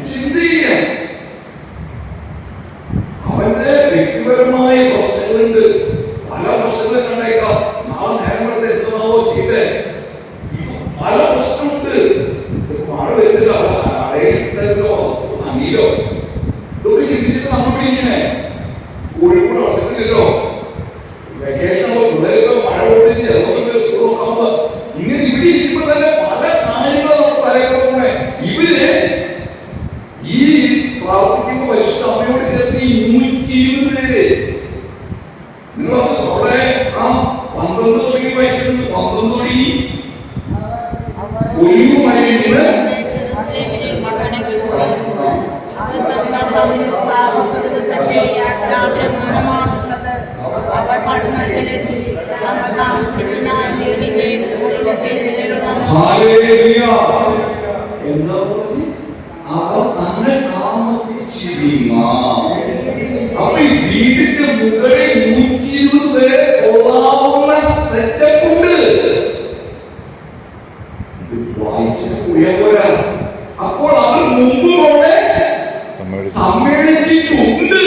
ചിന്തയില്ല. അവന്റെ വ്യക്തിപരമായ പ്രശ്നങ്ങളുണ്ട്, പല പ്രശ്നങ്ങൾ കണ്ടേക്കാം. നാളെ നേരത്തെ എത്തണമോ ചെയ്തേ, പല പ്രശ്നമുണ്ട്. മഴ വരുന്നില്ല, അടയിലോ അങ്ങിയിലോ ഇതൊക്കെ ചിന്തിച്ചിട്ട് നമ്മൾ ഇങ്ങനെ കോഴിക്കോട് അവസരമില്ലല്ലോ, വെക്കേഷൻ പിള്ളേരോ മഴ കൊണ്ടിട്ട് ജലദോഷം സുഖമാകുമ്പോ ഇങ്ങനെ ഇവിടെ ഇരിക്കുമ്പോൾ തന്നെ പല കാര്യങ്ങളും നമ്മൾ തലയിലുണ്ട്. ഇവര് ഈ പ്രാർത്ഥിക്കുമ്പോ പരിശുദ്ധ അമ്മയോട് ചേർത്ത് ഈ 120 പേര് നിങ്ങൾ അവിടെ ആ 12 തുടങ്ങി വായിച്ചത് 12 തുടങ്ങി ഒഴിവുമായിട്ട് തന്നെ താമസിച്ചിരുന്ന വീടിന്റെ മുകളിൽ 120 പേരെ കൊള്ളാവുന്ന സെറ്റപ്പ് ഉണ്ട്. അപ്പോൾ അവർ മുമ്പോടെ സമ്മേളിച്ചിട്ടുണ്ട്.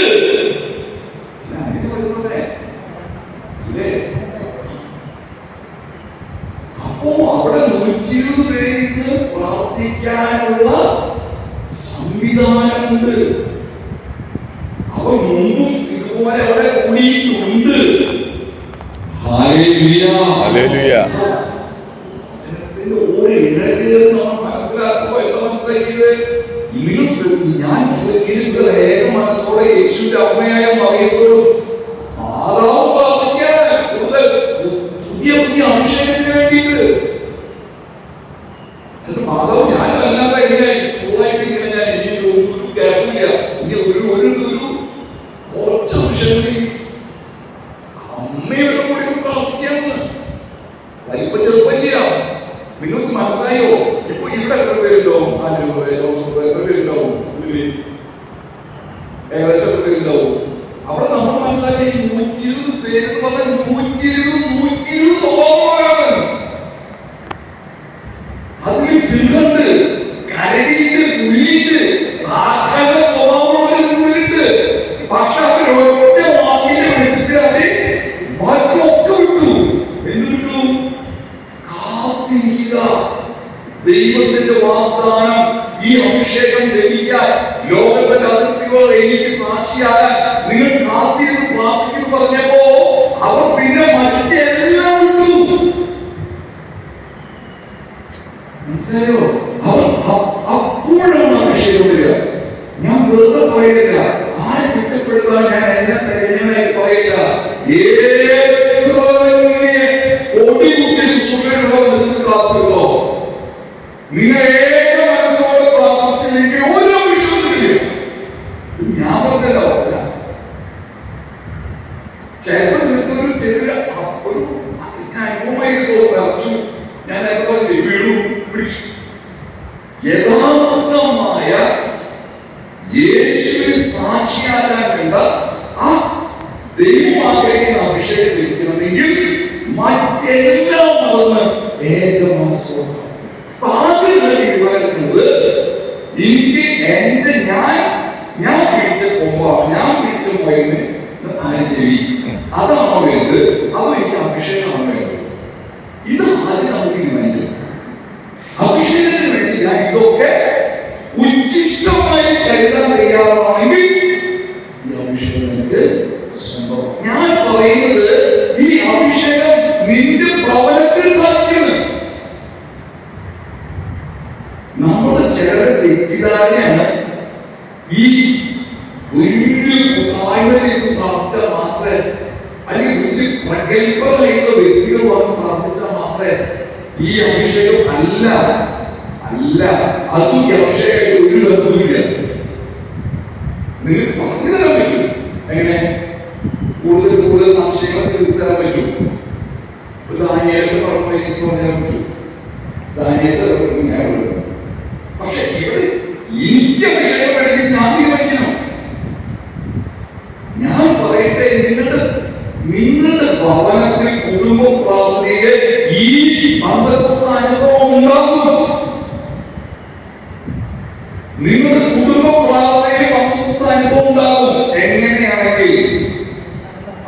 അപ്പോ അവിടെ 120 പേർക്ക് പ്രാർത്ഥിക്കാനുള്ള സംവിധാനമുണ്ട്. അവർ മുമ്പും ഇതുപോലെ അവിടെ കൂടിയിട്ടുണ്ട്. ഹല്ലേലൂയ, ഹല്ലേലൂയ. മനസ്സിലാക്കുമോ? എന്താ മനസ്സിലാക്കിയത്? ഞാൻ ഏക മനസ്സോടെ യേശുവിന്റെ അമ്മയായ മറിയത്തോടും മാതാവ് പ്രാർത്ഥിക്കാണ് കൂടുതൽ പുതിയ അഭിഷേകത്തിന് വേണ്ടിയിട്ട്. മാതാവ് ഞാനല്ലാതെ എങ്ങനെ ഫുള്ളായിട്ട് ഇങ്ങനെ ഞാൻ ഇനി ഒരു ഗ്യാപ്പില്ല, ഇനി ഒരു കുറച്ച് അഭിഷേകം അമ്മയുടെ കൂടെ പ്രാർത്ഥിക്കാമെന്ന് വലിപ്പ ചെറുപ്പല്ല. നിങ്ങൾക്ക് മനസ്സിലായോ? ഇപ്പൊ ഇവിടെ എത്ര പേരുണ്ടാവും? 500 പേരുണ്ടാവും, ഏകദേശം എത്ര പേരുണ്ടാവും? അവിടെ നമ്മൾ മനസ്സിലാക്കിയ 120 പേര് പറഞ്ഞാൽ 120 സ്വഭാവമാണ്. അതിൽ സിംഹമുണ്ട്, കരടിയുണ്ട്, പുലിയുണ്ട്, ആൾക്കാരുടെ സ്വഭാവമുണ്ട്. പക്ഷെ അവർ ഒറ്റ വാക്കിനെ വിളിച്ചിട്ട് അത് ബാക്കിയൊക്കെ വിട്ടു. എന്ത് വിട്ടു? കാത്തിരിക്കുക. ദൈവത്തിന്റെ വാഗ്ദാനം, ഈ അഭിഷേകം ലഭിക്കാൻ, ലോകത്തിന്റെ അതിർത്തികൾ എനിക്ക് സാക്ഷിയാകാൻ നിങ്ങൾ കാത്തിരുന്ന് പ്രാർത്ഥിക്കുന്നു പറഞ്ഞപ്പോ അവർ പിന്നെ മറ്റെല്ലാം വിട്ടു. മനസ്സിലായോ? അപ്പോഴാണ് അഭിഷേകം വരിക. ഞാൻ വെറുതെ പറയില്ല, ആരെ കുറ്റപ്പെടുത്താൻ ഞാൻ എന്നെ തികഞ്ഞവനായി പറയില്ല. എത്ര വലിയ ഒടിമുട്ടി ശുശ്രൂഷകളോ നിങ്ങൾക്ക് ക്ലാസ്സുകളോ നിങ്ങൾ ഏക മനസ്സോടെ പ്രാർത്ഥിച്ചില്ലെങ്കിൽ ഓരോ വിഷയത്തില്ല. ഞാൻ പറഞ്ഞല്ലോ, ചിലപ്പോൾ നിങ്ങൾക്കൊരു ചെറിയ ഒരു അനുഭവമായി തോന്നുന്നു. ഞാൻ വീണു പിടിച്ചു. യഥാർത്ഥമായ യേശുവിന് സാക്ഷിയാകാൻ വേണ്ട ആ ദൈവം ആഗ്രഹിക്കുന്ന അഭിഷേകം ലഭിക്കണമെങ്കിൽ മറ്റെല്ലാം മറന്ന് ഏക മനസ്സോടെ ആദ്യം തീരുമാനിക്കുന്നത് എനിക്ക് എന്റെ ഞാൻ പിടിച്ച കൊമ്പ, ഞാൻ പിടിച്ച മൈന് ചെവി, അതാണോ വേണ്ടത്? അതോ എനിക്ക് അഭിഷേകമാണ് വേണ്ടത്? ഇത് ആദ്യം നമുക്ക് തീരുമാനിക്കും. അഭിഷേകത്തിന് വേണ്ടി ഞാൻ ഇതൊക്കെ ഉച്ഛിഷ്ടമായി കരുതാൻ തയ്യാറാണെങ്കിൽ ഈ അഭിഷേകം എനിക്ക് സ്വന്തം. ഞാൻ പറയുന്നത് ഈ അഭിഷേകം നിന്റെ ഭവനത്തിൽ സാധിക്കുന്നു. നമ്മുടെ ചിലരുടെ തെറ്റിദ്ധാരണയാണ് ഈ വലിയ താഴ്വരയിൽ പ്രാർത്ഥിച്ചാൽ മാത്രമേ, അല്ലെങ്കിൽ വലിയ പ്രഗത്ഭരായിട്ടുള്ള വ്യക്തികൾ വന്ന് പ്രാർത്ഥിച്ചാൽ മാത്രമേ ഈ അഭിഷേകം അല്ല. അതും ഈ അഭിഷേകം ഒരു ബന്ധവുമില്ല. നിങ്ങൾക്ക് പറഞ്ഞു തരാൻ പറ്റും, എങ്ങനെ കൂടുതൽ സംശയങ്ങൾ തീർത്തു തരാൻ പറ്റും. ദാനിയേലിനെ പറഞ്ഞു എനിക്ക് പറയാൻ പറ്റും, ദാനിയേലിനെ പറഞ്ഞു ഞാൻ പറഞ്ഞു. പക്ഷെ ഇവിടെ എനിക്ക് അഭിഷേകം വേണമെങ്കിൽ ഞാൻ തീരുമാനിക്കണം. ഞാൻ പറയട്ടെ, നിങ്ങളുടെ ഭവനത്തിൽ കുടുംബ പ്രാർത്ഥനയില് ഈ അനുഭവം ഉണ്ടാകും. നിങ്ങളുടെ കുടുംബ പ്രാർത്ഥനയിൽ അനുഭവം ഉണ്ടാകും. എങ്ങനെയാണെങ്കിൽ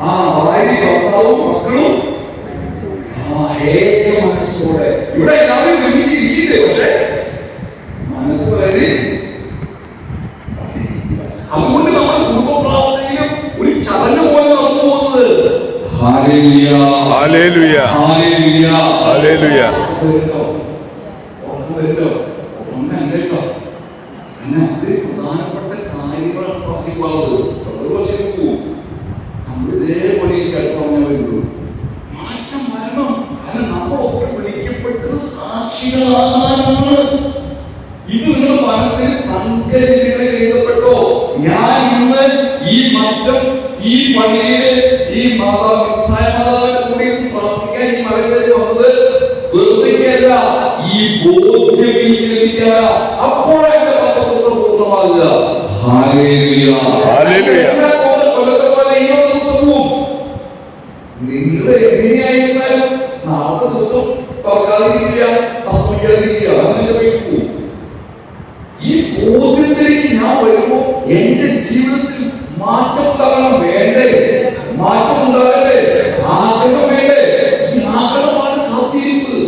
ആ ഭാര്യ ഭർത്താവും മക്കളും ഏക മനസ്സോടെ ഇവിടെ എല്ലാവരും ഒരുമിച്ചിരിക്കില്ലേ, പക്ഷെ മനസ്സ് വരെ. അതുകൊണ്ട് നമ്മുടെ കുടുംബ പ്രാർത്ഥനയിലും ഒരു ചലനം പോലെ നടന്നു പോകുന്നത്. ഹല്ലേലൂയ, ഹല്ലേലൂയ, ഹല്ലേലൂയ, ഹല്ലേലൂയ. പ്രധാനപ്പെട്ട കാര്യങ്ങളാണ് പറഞ്ഞിട്ടുള്ളത്. നമ്മൾ ഇതേപോലെ വരുള്ളൂ. മാറ്റം വരണം. കാരണം നമ്മളൊക്കെ വിളിക്കപ്പെട്ടത് സാക്ഷികളാണ്. ഇത് നിങ്ങളുടെ മനസ്സിൽ തങ്കലിപികളിൽ എഴുതപ്പെട്ടോ. ഞാൻ ഇന്ന് ഈ മാറ്റം ഈ പള്ളിയില് ഈ മാതാവിന്റെ കൂടി പ്രാർത്ഥിക്കാൻ ഈ മലകളിൽ വന്നത് വെറുതെയല്ല, ഈ ബോധ്യം ലഭിക്കാനാ. അപ്പോഴാണ് പദപുസ്തകം പൂർണ്ണമാകുക. Hallelujah, hallelujah. നിങ്ങൾ എങ്ങനെയായിരുന്നാലും നാളത്തെ ദിവസം തുറക്കാതിരിക്കുക, അസ്തമിക്കാതിരിക്കുക, അങ്ങനെ പോയി. ഈ ബോധ്യത്തിലേക്ക് ഞാൻ വരുമ്പോ എന്റെ ജീവിതത്തിൽ മാറ്റം ഉണ്ടാകണം. വേണ്ടേ? മാറ്റം ഉണ്ടാകട്ടെ, ആഗ്രഹം വേണ്ടേ? ഈ ആഗ്രഹമാണ് കാത്തിരിപ്പ്.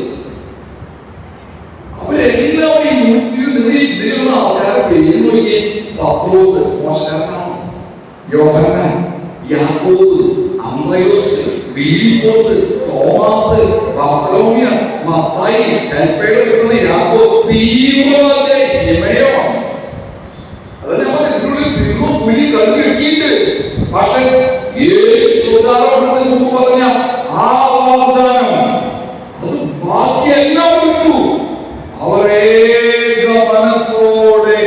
അവരെല്ലാവരും 120 ആൾക്കാരെ പേര് നോക്കി. പത്രോസ് മോശക്കാരനാണ്, യോഹന്നാൻ, യാക്കോബ്, അന്ത്രയോസ്, ഫിലിപ്പോസ്, തോമസ്, ബർത്തലോമ്യ, മത്തായി, കൽപ്പയുടെ കിട്ടുന്ന യാക്കോബ്, തീവ്രവാദി ശിമയോൻ. സിംഹം പുലി കണ്ടു വെക്കിയിട്ട് പക്ഷെ യേശു മുമ്പ് പറഞ്ഞ ആ വാഗ്ദാനം അത് ബാക്കിയെല്ലാം വിട്ടു. അവരേക മനസ്സോടെ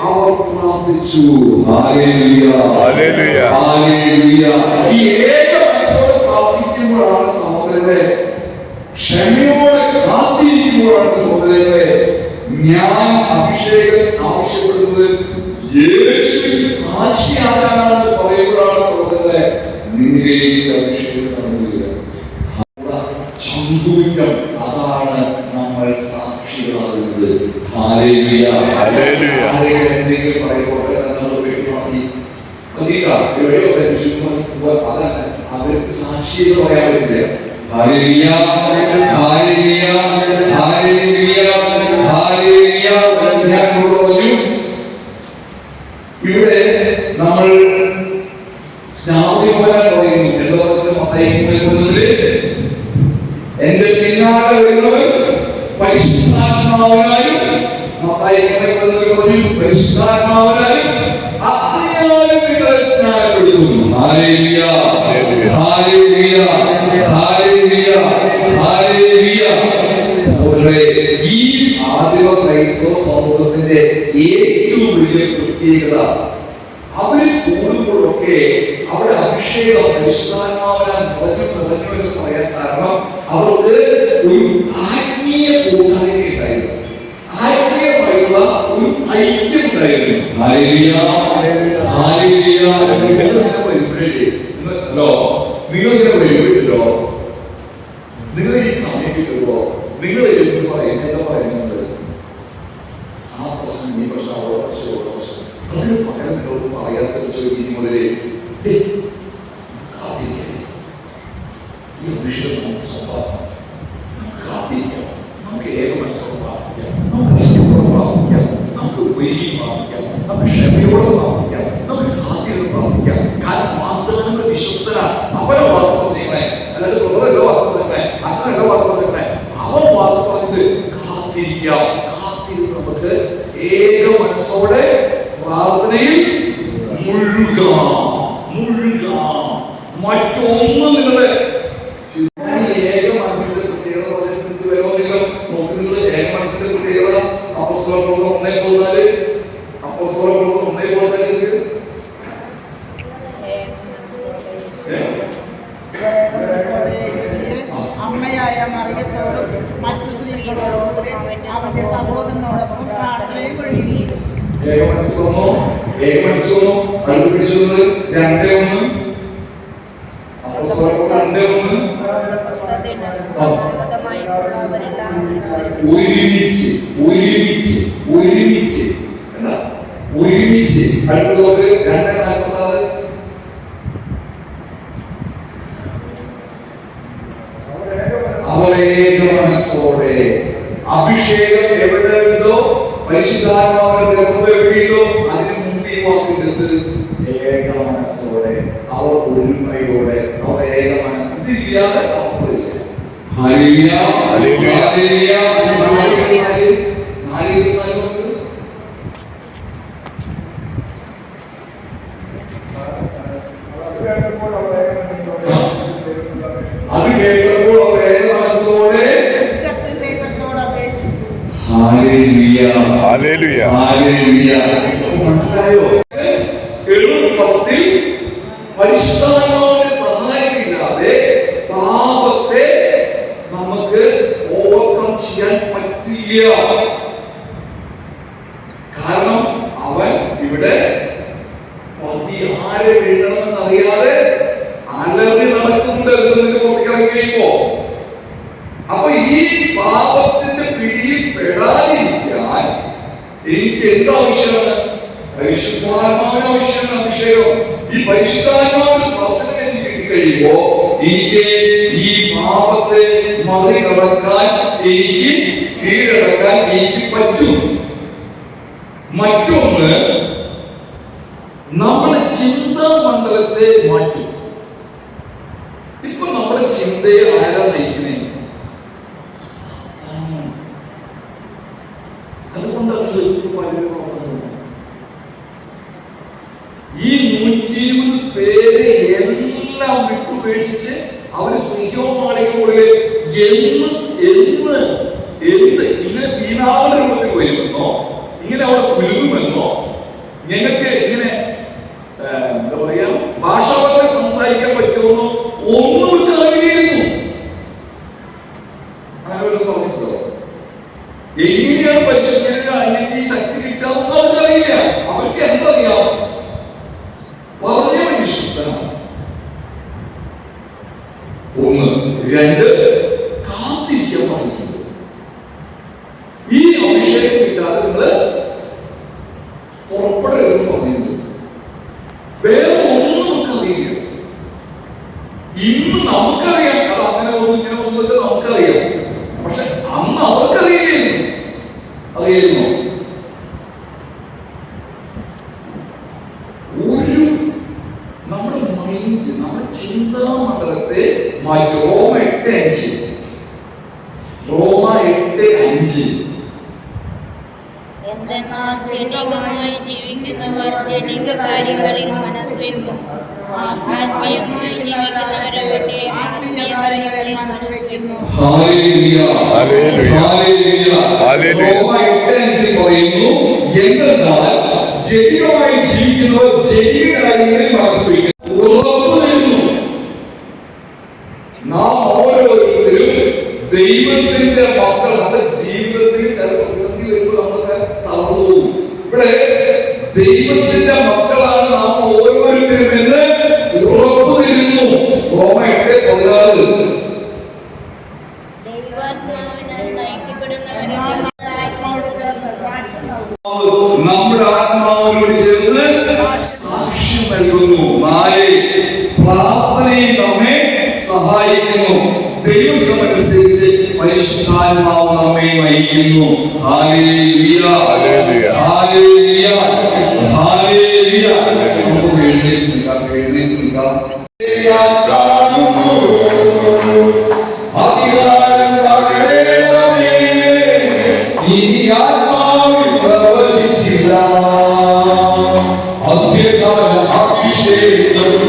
അവർ പ്രാർത്ഥിച്ചു. ഹല്ലേലൂയ, ഹല്ലേലൂയ, ഹല്ലേലൂയ. ഈ ഏക മനസ്സോടെ പ്രാർത്ഥിക്കുമ്പോഴാണ് സഹോദരങ്ങളെ, ക്ഷമയോടെ കാത്തിരിക്കുമ്പോഴാണ് സഹോദരങ്ങളെ, ഞാൻ അഭിഷേകം ആവശ്യപ്പെടുന്നത് യേശുവിന് സാക്ഷിയാകാനാണെന്ന് പറയുമ്പോഴാണ് സഹോദരങ്ങളെ നിന്നിലേക്ക് അഭിഷേകം നടന്നില്ല. സംഭവിക്കാം. അതാണ് നമ്മൾ സാക്ഷികളാകുന്നത്. Hallelujah, hallelujah. എന്തെങ്കിലും പറയുമ്പോഴേ നമ്മൾ വ്യക്തമാക്കി അവർക്ക് സാക്ഷികൾ പറയാൻ പറ്റില്ല. ഹല്ലേലൂയ, ഹല്ലേലൂയ, ഹല്ലേലൂയ, ഹല്ലേലൂയ. ഞാൻ പറഞ്ഞു ഇവിടെ നമ്മൾ സ്നാപകമായി പറയുന്നു. എന്താ പറയുന്നത്? എന്റെ പിന്നാലെ വരുന്നവർ പരിശുദ്ധ പരിശുദ്ധാത്മാവിനാലും പരിശുദ്ധാത്മാവിനാലും അഗ്നിയാലും നിങ്ങളെ സ്നാനപ്പെടുത്തുന്നു. ഹല്ലേലൂയ, ഹല്ലേലൂയ, ഹല്ലേലൂയ, ഹല്ലേലൂയ. സഹോദരരെ, ഈ ആദിമ ക്രൈസ്തവ സമൂഹത്തിന്റെ ഏറ്റവും വലിയ പ്രത്യേകത അവര് കൂടുമ്പോഴൊക്കെ അവിടെ അഭിഷേകം പരിശുദ്ധാത്മാവിനാൽ നിറഞ്ഞു എന്ന് പറയാൻ കാരണം അവർക്ക് ഒരു ആത്മീയ കൂട്ടായ്മ ഉണ്ടായിരുന്നു, ആത്മീയമായിട്ടുള്ള ഒരു ഐക്യം ഉണ്ടായിരുന്നു. Hallelujah, hallelujah. ഹലോ, നിങ്ങൾ ഇങ്ങനെ വരുമ്പോഴല്ലോ, നിങ്ങൾ ഈ സമയം കിട്ടുമ്പോ നിങ്ങൾ എന്താ പറയുന്നത്? ആ പ്രശ്നം, ഈ പ്രശ്നം, അവരുടെ പ്രശ്നം, അതിന് പകരം നിങ്ങളോട് പറയാൻ ശ്രമിച്ചു. ഇനി മുതലേ ഈ വിഷയം നമുക്ക് സ്വഭാവം, നമുക്ക് കാത്തിരിക്കാം, നമുക്ക് ഏക മനസ്സോടെ പ്രാർത്ഥിക്കാം, നമുക്ക് ഐക്യത്തോടെ പ്രാർത്ഥിക്കാം, നമുക്ക് ഒരുങ്ങി പ്രാർത്ഥിക്കാം, നമുക്ക് ക്ഷമയോടെ പ്രാർത്ഥിക്കാം, നമുക്ക് കാത്തിരുന്ന് പ്രാർത്ഥിക്കാം. കാരണം വാഗ്ദാനങ്ങൾ വിശ്വസ്തനാണ്. അവരെ വാക്ക് പറഞ്ഞേ, അല്ലാതെ ബ്രദറല്ലോ വാക്ക് പറഞ്ഞേ, അച്ഛനല്ലോ വാക്ക് പറഞ്ഞേ, അവൻ വാക്ക് പറഞ്ഞത് കാത്തിരിക്കാം. കാത്തിരുന്ന് നമുക്ക് ഏക മനസ്സോടെ പ്രാർത്ഥനയിൽ മുഴുകാം. മറ്റൊന്നും നിങ്ങളെ ഏക മനസ്സിന്റെ പ്രത്യേകത നിങ്ങൾ നോക്കി. നിങ്ങൾ ഏക മനസ്സിന്റെ പ്രത്യേകത അപ്പോസ്തലപ്രവൃത്തി 1:14, അപ്പോസ്തലപ്രവൃത്തി 1:14 അമ്മയായ മറിയത്തോടും മറ്റു സ്ത്രീകളോടും അവന്റെ സഹോദരനോടൊപ്പം പ്രാർത്ഥനയിൽ കഴിയുകയും ഏക മനസ്സൊന്നോ അടുത്ത് പിടിച്ചത് 2:1 അപ്പോസ്തലപ്രവൃത്തി 2:1 ഒരുമിച്ച് അടുത്തത് 2:46 അവരേക മനസ്സോടെ. അഭിഷേകം എവിടെ ഉണ്ടോ, പരിശുദ്ധാത്മാവിന്റെ എവിടെയുണ്ടോ, അതിന് മുമ്പേ വാക്കിട്ടത് ഏക മനസ്സോടെ, അവർ ഒരുമയോടെ, അവർ ഏക മനസ്സ്. ഇതില്ലാതെ അപ്പറില്ല. ഹല്ലേലൂയ, ഹല്ലേലൂയ, ഹല്ലേലൂയ. അത് കേട്ടപ്പോൾ അവർ ഏക മനസ്സോടെ മനസ്സിലായോ? എളുപ്പത്തിൽ പരിശുദ്ധാത്മാവിന്റെ സഹായമില്ലാതെ പാപത്തെ നമുക്ക് ഓവർകം ചെയ്യാൻ പറ്റില്ല. കാരണം അവൻ ഇവിടെ ആരെ വീഴണമെന്ന് അറിയാതെ അലറി നടക്കുന്നുണ്ട് പുറത്തിറങ്ങിയപ്പോ. അപ്പൊ ഈ പാപത്തിന്റെ പിടിയിൽ പെടാതിരിക്കാൻ എനിക്ക് എന്താവശ്യമാണ്? പരിശുദ്ധാത്മാവിന് ആവശ്യമാണ് അഭിഷേകം. ഈ പരിശുദ്ധാത്മാവിന്റെ സ്പർശനം എനിക്ക് കിട്ടിക്കഴിയുമ്പോ എനിക്ക് ഈ പാപത്തെ മറികടക്കാൻ, എനിക്ക് കീഴടക്കാൻ എനിക്ക് പറ്റും. മറ്റൊന്ന്, നമ്മുടെ ചിന്താ മണ്ഡലത്തെ മാറ്റും. ഇപ്പൊ നമ്മുടെ ചിന്തയെ ആരാ നയിക്കുന്നേ? അതുകൊണ്ടാണ് ഈ 120 പേരെ എല്ലാം വിട്ടുപേക്ഷിച്ച് അവര് സിംഹമാളികളുടെ എന്ത് ഇങ്ങനെ ദീനാവന്റെ രൂപത്തിൽ വരുമെന്നോ, ഇങ്ങനെ അവിടെ കുലുങ്ങുമെന്നോ, ഞങ്ങൾക്ക് ഇങ്ങനെ എന്താ പറയാ ഭാഷകളെ സംസാരിക്കാൻ പറ്റുമെന്നോ ഒന്നും അറിയില്ലായിരുന്നു. ആരോടും പറഞ്ഞിട്ടുണ്ടോ? എങ്ങനെയാണ് പരിശുദ്ധ അതിന്റെ ശക്തി കിട്ടാമെന്ന് അവർക്കറിയില്ല. അവർക്ക് എന്തറിയാം? പറഞ്ഞ വിശ്വസ്തനാണ്. 1, 2 കാത്തിരിക്കാൻ പറഞ്ഞിട്ടുണ്ട്. ഈ അഭിഷേകം കിട്ടാതെ നിങ്ങള് പുറപ്പെടരുതെന്ന് പറഞ്ഞിട്ടുണ്ട്. വേറെ ഒന്നും നമുക്കറിയില്ല. ഇന്ന് നമുക്കറിയാം അത് അങ്ങനെ ഒന്നും ഇങ്ങനെ ഒന്നൊക്കെ നമുക്കറിയാം. പക്ഷെ അന്ന് അവർക്കറിയില്ലായിരുന്നു. അറിയുന്നു ഒരു നമ്മുടെ മൈൻഡ്, നമ്മുടെ ചിന്താ മണ്ഡലത്തെ മാറ്റി. റോമ 8:5 ജനികമായി ജീവിക്കുന്നവർ ജനിക കാര്യങ്ങളിൽ മനസ്സുവെക്കും. ആത്മീയമായി ജീവിക്കുന്നവരാകട്ടെ ആത്മീയ കാര്യങ്ങളിൽ മനസ്സുവെക്കുന്നു. എന്നാൽ ജനികമായി ജീവിക്കുന്നവർ ജനിക കാര്യങ്ങളിൽ മനസ്സുവെക്കുന്നു. നാം ഓരോരുത്തരും ദൈവത്തിന്റെ മക്കളാണ്. ജീവിതത്തിൽ ചില പ്രതിസന്ധി വരുമ്പോൾ നമ്മളൊക്കെ തളർന്നു പോകും. ഇവിടെ ദൈവത്തിന്റെ മക്കളാണ് നാം ഓരോരുത്തരും എന്ന് ഉറപ്പു തരുന്നു. റോമ 8:16. നമ്മുടെ ആത്മാവിനോട് ചേർന്ന് സാക്ഷ്യം നൽകുന്നു. പ്രാർത്ഥനയും നമ്മെ സഹായിക്കുന്നു. ദൈവമനുസരിച്ച് പരിശുദ്ധാത്മാവ് നമ്മെ നയിക്കുന്നു. ഹല്ലേലൂയ, ഹല്ലേലൂയ, ഹല്ലേലൂയ. നമുക്ക് എഴുന്നേറ്റ് നിൽക്കാം. അധികാരം പകരണമേ, ഇനി ആത്മാവിൽ പ്രവചിച്ചില്ല. അന്ത്യകാല അഭിഷേകം